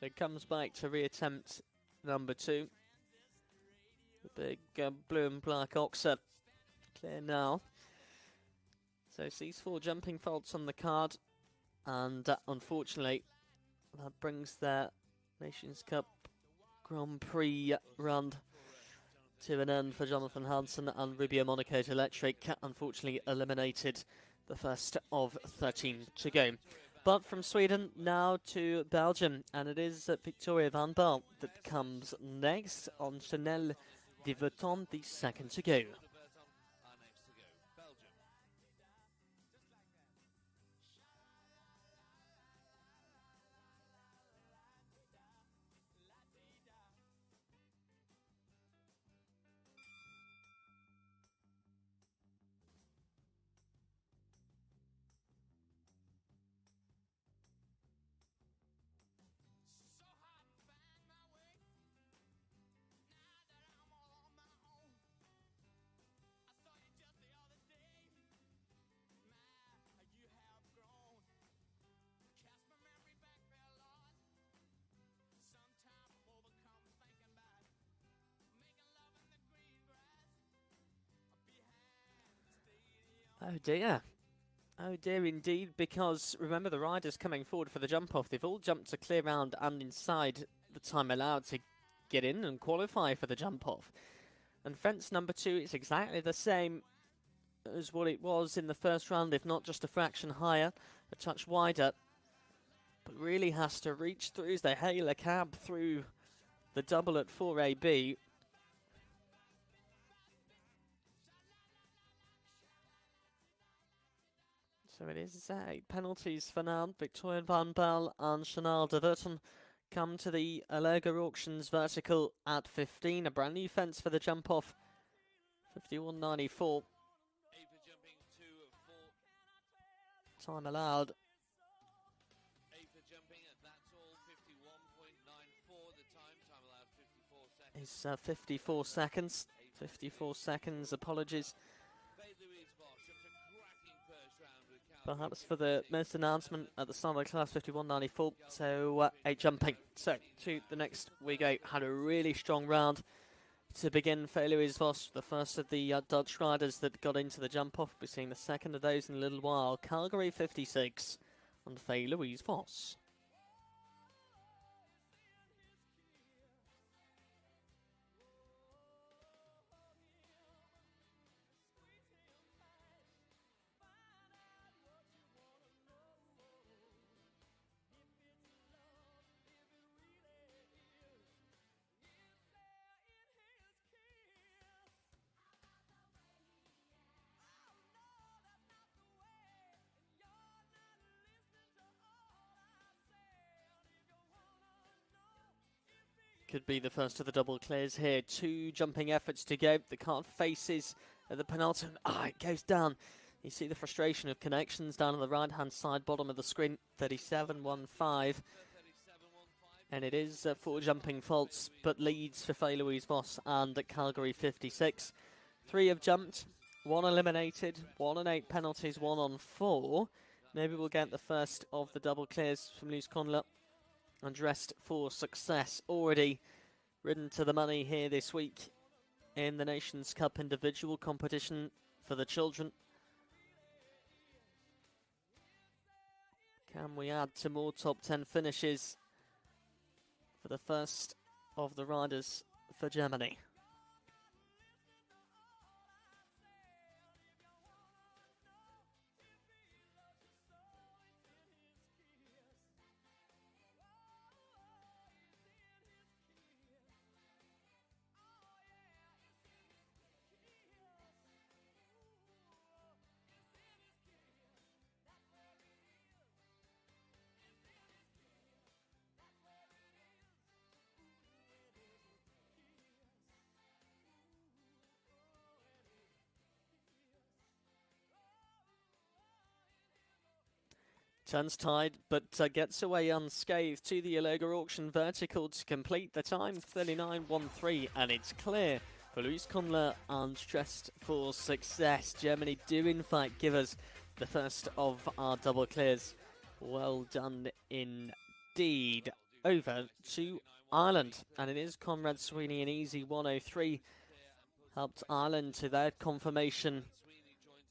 Speaker 3: So comes back to reattempt number 2. The big blue and black Oxer clear now. So sees 4 jumping faults on the card, and unfortunately that brings their Nations Cup Grand Prix run to an end for Jonathan Hansen, and Rubio Monaco Electric unfortunately eliminated the first of 13 to go. But from Sweden now to Belgium, and it is Victoria Van Baal that comes next on Chanel de Vuitton, the second to go. Oh dear. Oh dear indeed, because remember the riders coming forward for the jump off, they've all jumped to clear round and inside the time allowed to get in and qualify for the jump off. And fence number 2 is exactly the same as what it was in the first round, if not just a fraction higher, a touch wider. But really has to reach through as they hail a cab through the double at 4AB. So it is 8 penalties for now. Victoria Van Baal and Chanel de Vuitton come to the Allerga Auctions vertical at 15. A brand new fence for the jump off. 51.94. Time allowed. Is 54 seconds. 54 seconds, apologies. Perhaps for the missed announcement at the start of the class, 51.94. So 8 jumping. So to the next we go. Had a really strong round to begin for Louise Vos, the first of the Dutch riders that got into the jump off. We'll be seeing the second of those in a little while. Calgary 56 and Faye Louise Vos. Could be the first of the double clears here. 2 jumping efforts to go. The card faces at the penultimate. It goes down. You see the frustration of connections down on the right-hand side, bottom of the screen. 37.15. And it is 4 jumping faults, but leads for Faye Louise Vos and at Calgary 56. 3 have jumped, 1 eliminated, 1 on 8 penalties, 1 on 4. Maybe we'll get the first of the double clears from Luz Conler. And dressed for success, already ridden to the money here this week in the Nations Cup individual competition for the children. Can we add to more top 10 finishes for the first of the riders for Germany? Turns tied, but gets away unscathed to the Allerga Auction vertical to complete the time, 39.13, and it's clear for Luz Conler and dressed for success. Germany do in fact give us the first of our double clears. Well done indeed. over to Ireland, and it is Conrad Sweeney, an easy 103. Helped Ireland to their confirmation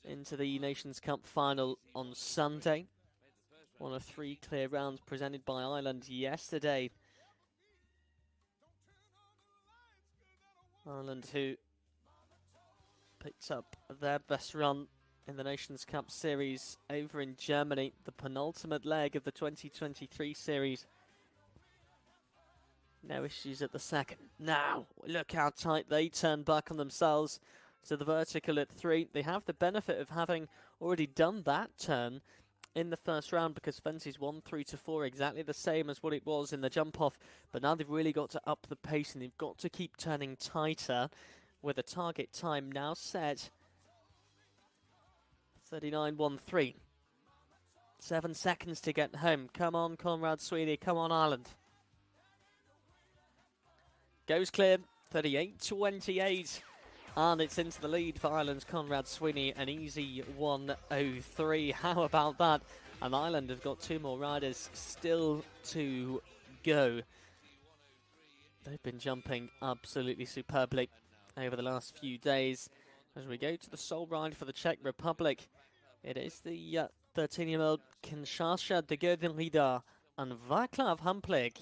Speaker 3: into the Nations Cup final on Sunday. One of 3 clear rounds presented by Ireland yesterday. Ireland, who picked up their best run in the Nations Cup series over in Germany, the penultimate leg of the 2023 series. No issues at the second. Now, look how tight they turn back on themselves to the vertical at 3. They have the benefit of having already done that turn in the first round, because fences 1 through to 4 exactly the same as what it was in the jump off. But now they've really got to up the pace, and they've got to keep turning tighter, with a target time now set 39.13. 7 seconds to get home. Come on, Conrad Sweeney. Come on, Ireland. Goes clear, 38.28. And it's into the lead for Ireland's Conrad Sweeney, an easy 103. How about that? And Ireland have got 2 more riders still to go. They've been jumping absolutely superbly over the last few days. As we go to the sole ride for the Czech Republic, it is the 13-year-old Kinshasa de Godenrieder and Václav Hamplik.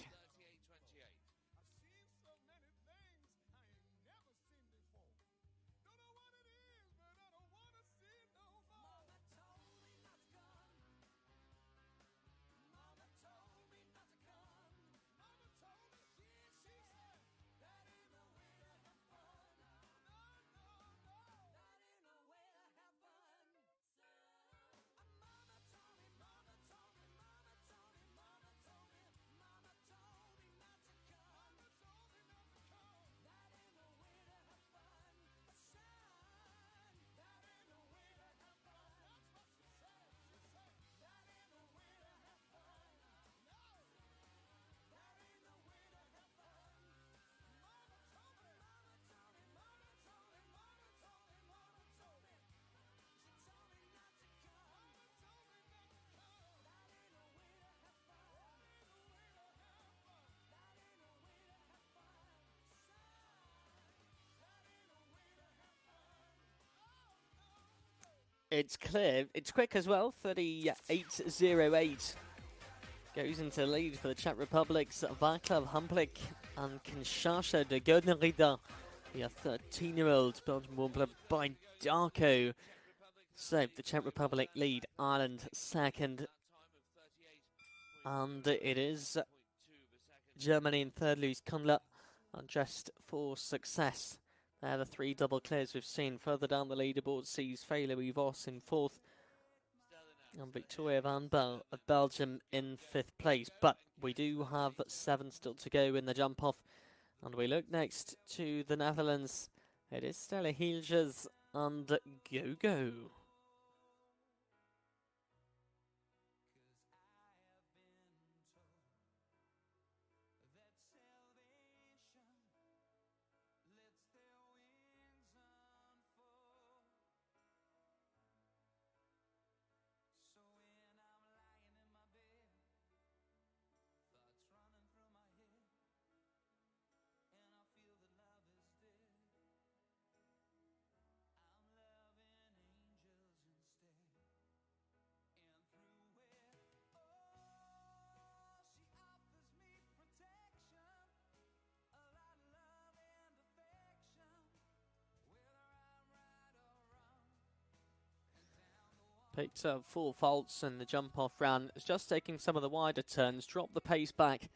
Speaker 3: It's clear. It's quick as well. 38.08 goes into the lead for the Czech Republic's Václav Hamplik and Kinshasa de Godenrieder, the 13-year-old Belgian warbler by Darko. So the Czech Republic lead, Ireland second, and it is Germany in third. Luis Kundler dressed for success. They're the 3 double clears we've seen. Further down the leaderboard sees Louis Vos in 4th and Victoria van Bel of Belgium in 5th place. But we do have 7 still to go in the jump off, and we look next to the Netherlands. It is Stella Hilgers and Go-Go. Picked up 4 faults and the jump off ran. It's just taking some of the wider turns, dropped the pace back.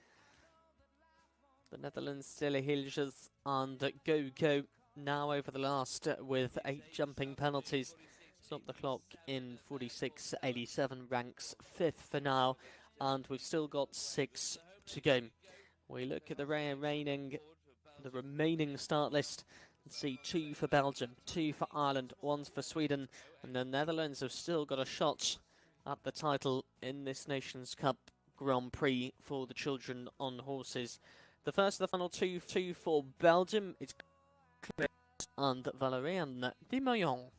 Speaker 3: The Netherlands, Stille Hilgers and Go-Go now over the last with 8 jumping penalties. Stop the clock in 46.87, ranks 5th for now, and we've still got 6 to go. We look at the remaining start list. See 2 for Belgium, 2 for Ireland, 1 for Sweden, and the Netherlands have still got a shot at the title in this Nations Cup Grand Prix for the children on horses. The first of the final 2 for Belgium is Claire and Valériane Desmaillons.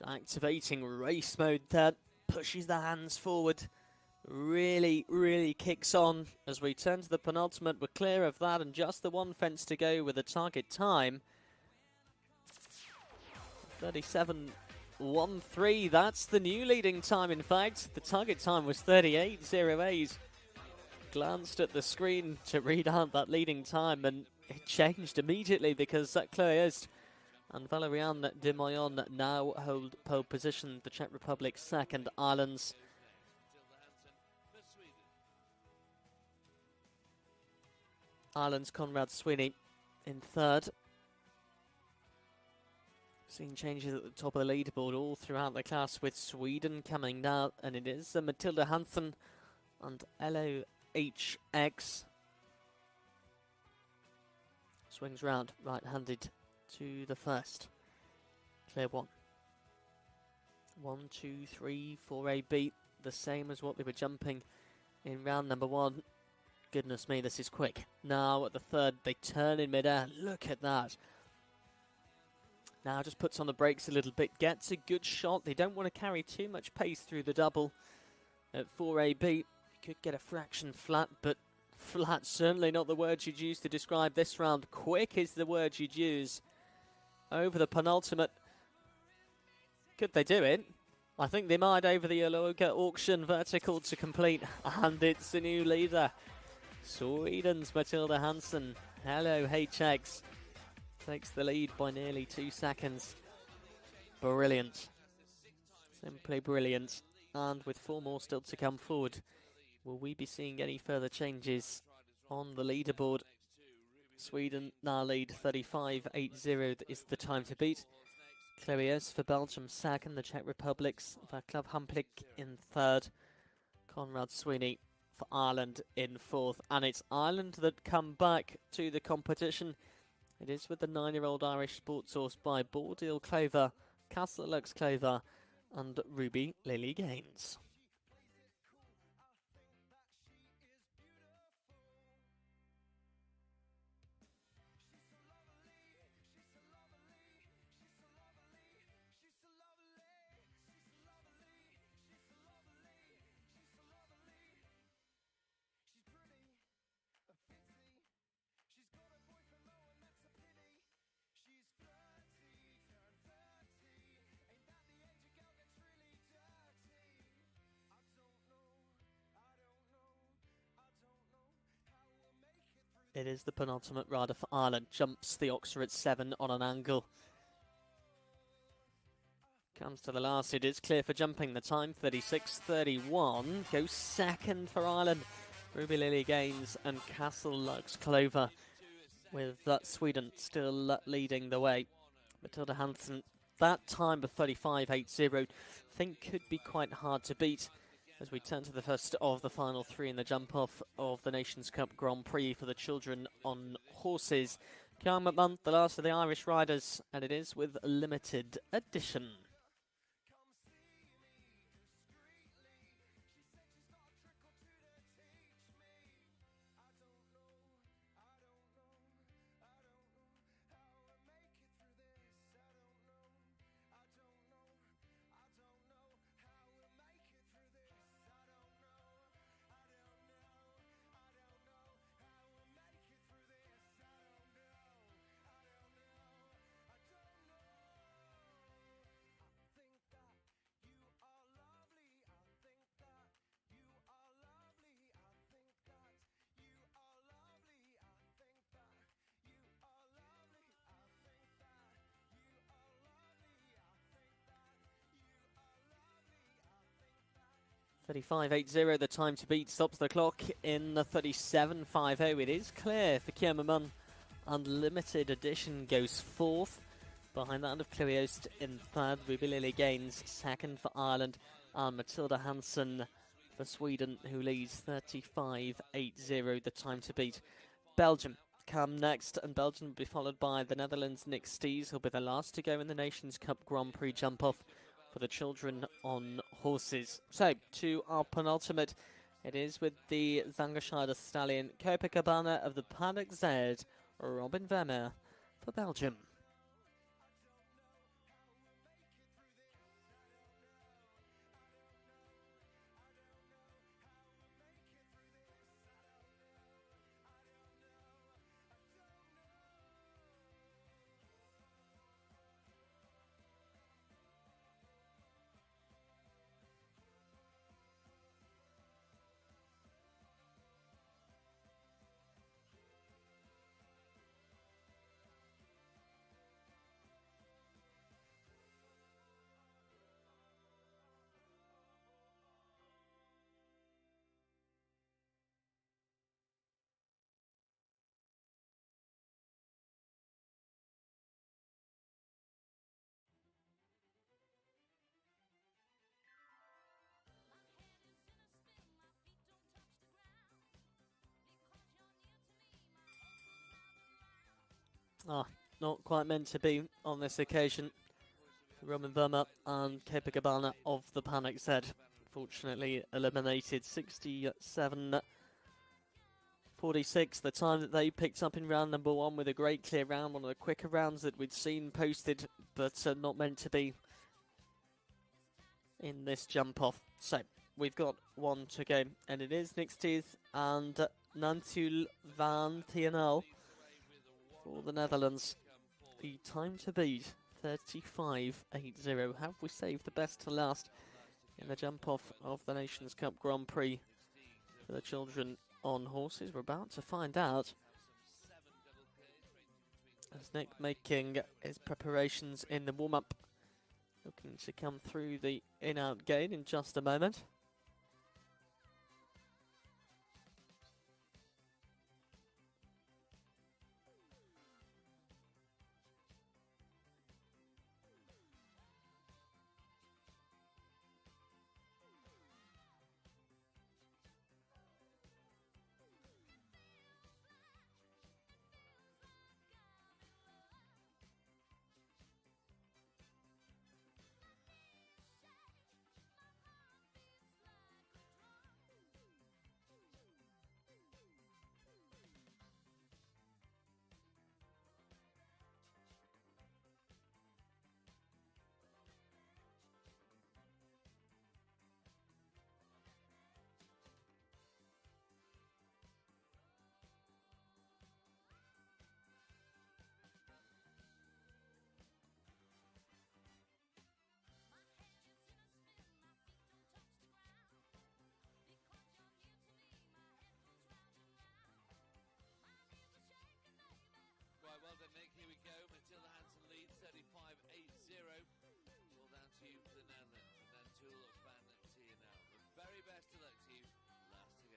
Speaker 3: Activating race mode there, pushes the hands forward, really kicks on as we turn to the penultimate. We're clear of that and just the one fence to go with a target time. 37.13, that's the new leading time in fact. The target time was 38.08. Glanced at the screen to read out that leading time and it changed immediately because Clariest and Valerian de Moyon now hold pole position. The Czech Republic second, Ireland's Conrad Sweeney in third. Seeing changes at the top of the leaderboard all throughout the class with Sweden coming down, and it is Matilda Hansen and LOHX. Swings round, right-handed to the first. Clear one. 1, 2, 3, 4A beat, the same as what they were jumping in round number 1. Goodness me, this is quick. Now at the third, they turn in midair. Look at that. Now just puts on the brakes a little bit, gets a good shot. They don't want to carry too much pace through the double. At 4A beat, you could get a fraction flat, but flat certainly not the word you'd use to describe this round. Quick is the word you'd use. Over the penultimate. Could they do it? I think they might over the Aloga auction vertical to complete. And it's a new leader. Sweden's Matilda Hansen. LOHX takes the lead by nearly 2 seconds. Brilliant. Simply brilliant. And with 4 more still to come forward, will we be seeing any further changes on the leaderboard? Sweden now lead 35.80 is the time to beat. Clarius for Belgium second, the Czech Republic's Václav Hamplik in third, Conrad Sweeney for Ireland in fourth. And it's Ireland that come back to the competition. It is with the 9-year-old Irish sports horse by Bordeal Clover, Castle Lux Clover and Ruby Lily Gaines. It is the penultimate rider for Ireland. Jumps the Oxer at 7 on an angle. Comes to the last. It is clear for jumping. The time 36.31. Goes second for Ireland. Ruby Lily Gaines and Castle Lux Clover. With Sweden still leading the way. Matilda Hansen, that time of 35.80, I think could be quite hard to beat. As we turn to the first of the final 3 in the jump-off of the Nations Cup Grand Prix for the children on horses. Come month, the last of the Irish riders, and it is with a limited edition. .35.80, the time to beat, stops the clock in the 37.50. It is clear for Kiermamun. Unlimited edition goes fourth. Behind that of Clarios in third. Ruby Lily Gaines second for Ireland. And Matilda Hansen for Sweden, who leads 35.80, the time to beat. Belgium come next, and Belgium will be followed by the Netherlands' Nick Stees, who'll be the last to go in the Nations Cup Grand Prix jump-off for the children on horses. So, to our penultimate, it is with the Zangerscheide stallion, Copacabana of the Paddock Z, Robin Vermeer for Belgium. Not quite meant to be on this occasion. Roman Verma and Copacabana of the Panic said, fortunately eliminated 67-46, the time that they picked up in round number 1 with a great clear round, one of the quicker rounds that we'd seen posted, but not meant to be in this jump off. So we've got one to go, and it is Nixties and Nantul van Tienal for the Netherlands. The time to beat 35.80. Have we saved the best to last in the jump off of the Nations Cup Grand Prix for the children on horses? We're about to find out, as Nick making his preparations in the warm-up, looking to come through the in-out gate in just a moment.
Speaker 1: Right, well done, Nick. Here we go. Matilda Hansen leads 35.80. All down to you for the Netherlands. And then Tool Van TNL. The very best of luck to you. Last to go.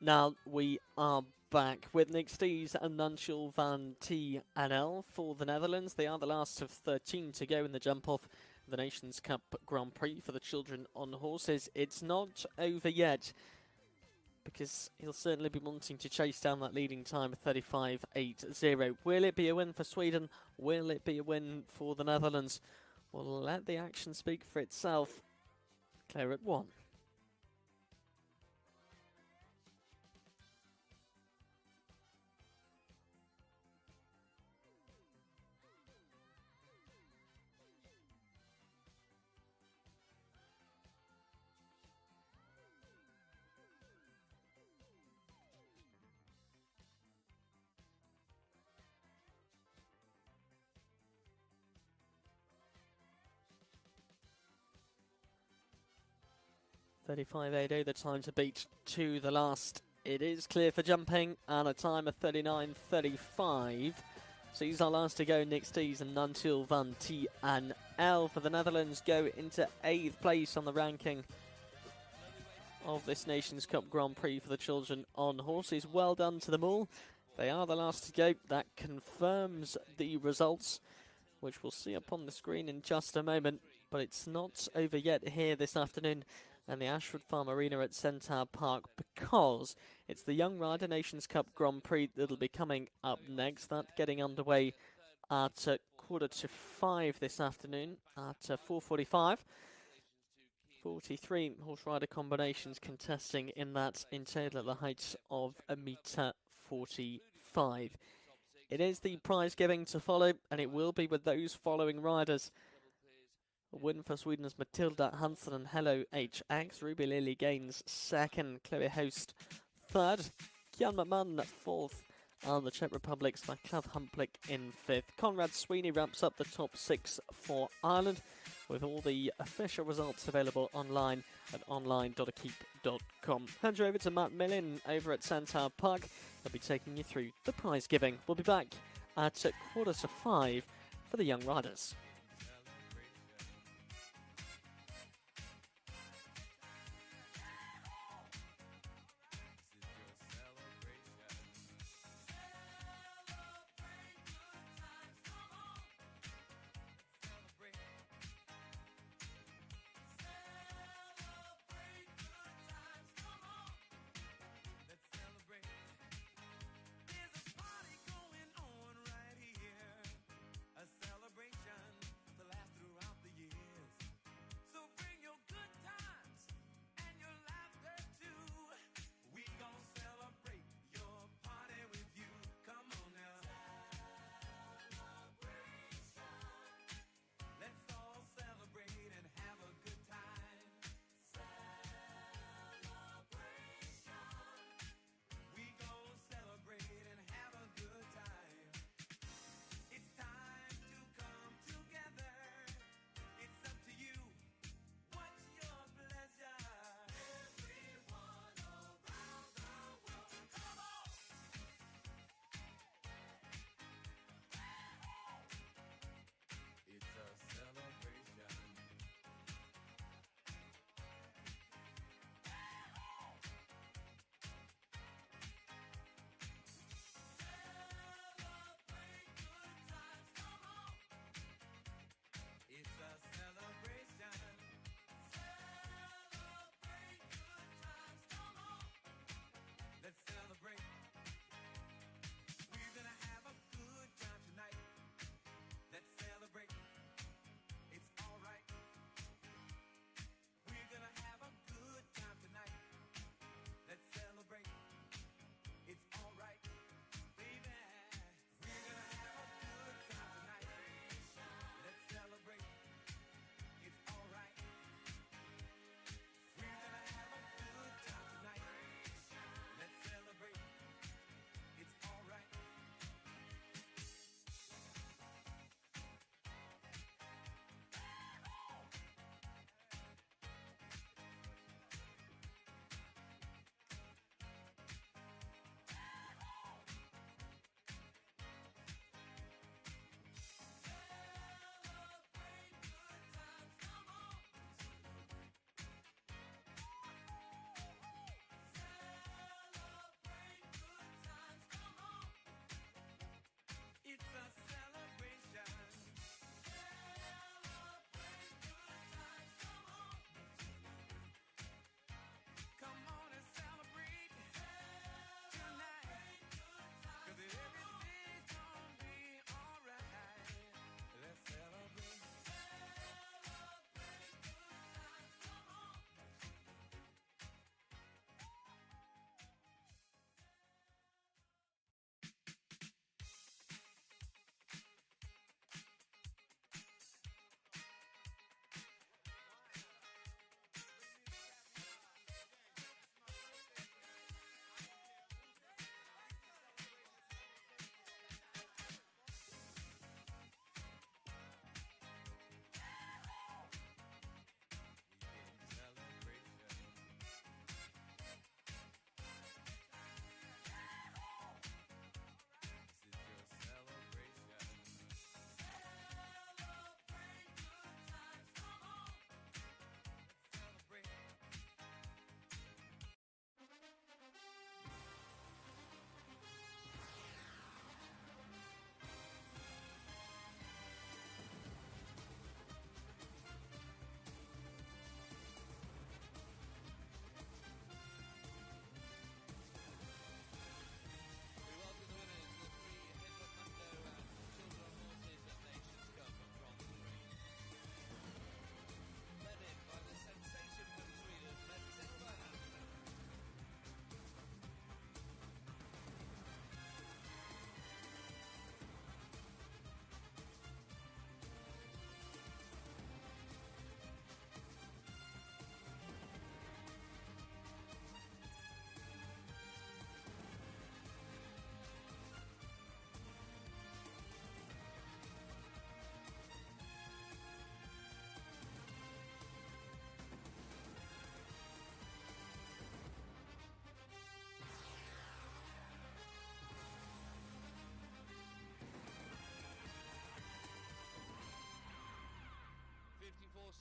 Speaker 3: Now we are back with Nick Stees and Nantul van TNL for the Netherlands. They are the last of 13 to go in the jump off the Nations Cup Grand Prix for the children on horses. It's not over yet, because he'll certainly be wanting to chase down that leading time of 35.80. Will it be a win for Sweden? Will it be a win for the Netherlands? We'll let the action speak for itself. Clear at 1. 35.80, the time to beat to the last. It is clear for jumping, and a time of 39.35. Sees our last to go, Nick Stees and Nantul van TNL for the Netherlands go into 8th place on the ranking of this Nations Cup Grand Prix for the children on horses. Well done to them all. They are the last to go. That confirms the results, which we'll see up on the screen in just a moment. But it's not over yet here this afternoon and the Ashford Farm Arena at Centaur Park, because it's the Young Rider Nations Cup Grand Prix that'll be coming up next. That getting underway at 4:45 this afternoon at 4:45. 43 horse rider combinations contesting in that, in total at the height of 1.45 meters. It is the prize giving to follow, and it will be with those following riders. A win for Sweden's Matilda Hansen and Hello HX. Ruby Lily gains 2nd. Chloe Host 3rd. Kian McMahon 4th. And the Czech Republic's Václav Humplik in 5th. Conrad Sweeney wraps up the top 6 for Ireland, with all the official results available online at online.akeep.com. Hand you over to Matt Millin over at Centaur Park. He'll be taking you through the prize giving. We'll be back at 4:45 for the Young Riders.
Speaker 2: Celebrate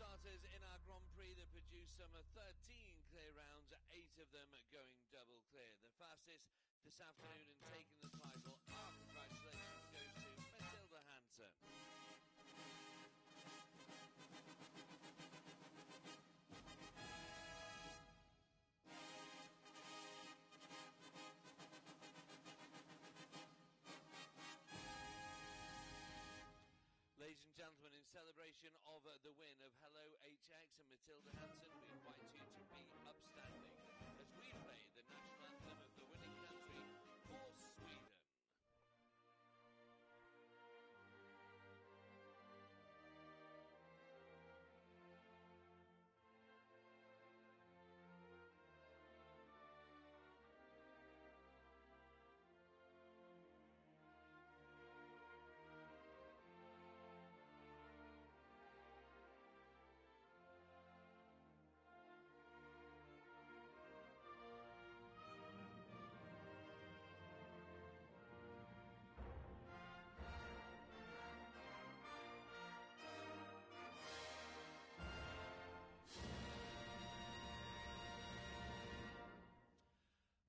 Speaker 1: starters in our Grand Prix that produced some 13 clear rounds, 8 of them going double clear. The fastest this afternoon in taking the title, our congratulations goes to Matilda Hansen. Ladies and gentlemen, in celebration of the win of Hello HX and Matilda Hansen, we invite you to be upstanding as we play the national anthem of the winning country for Sweden.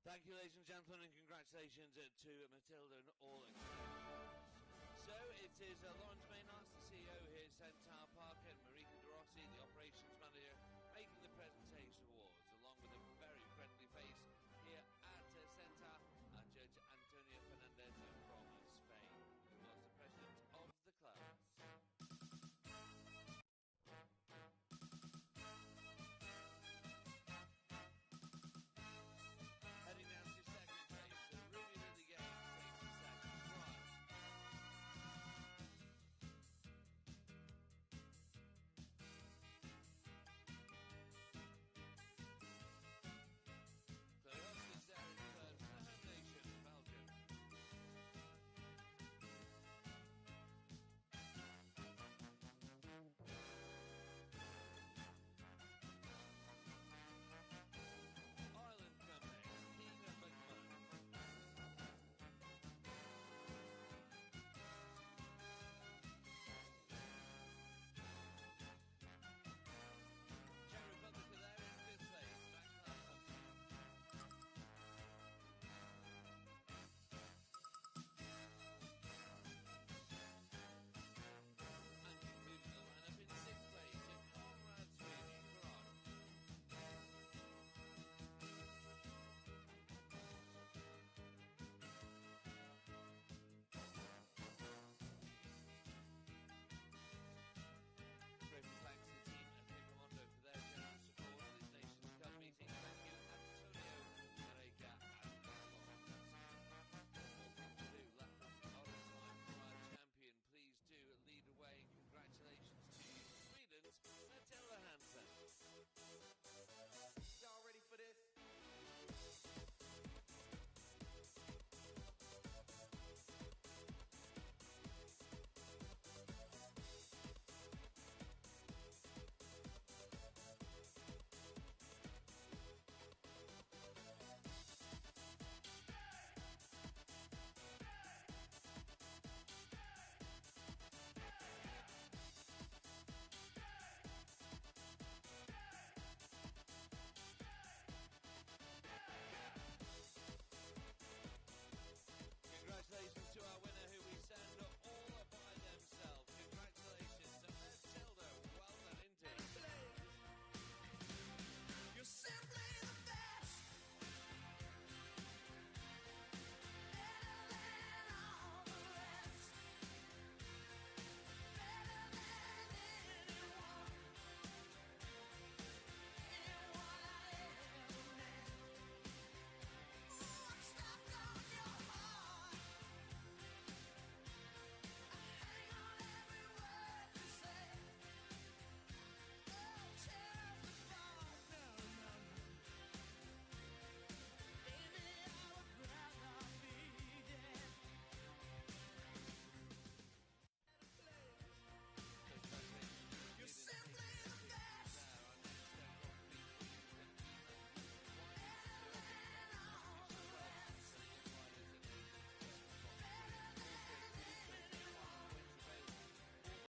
Speaker 1: Thank you, ladies and gentlemen, and congratulations to Matilda and all. So it is Lawrence Maynard, the CEO here at Centaur Park.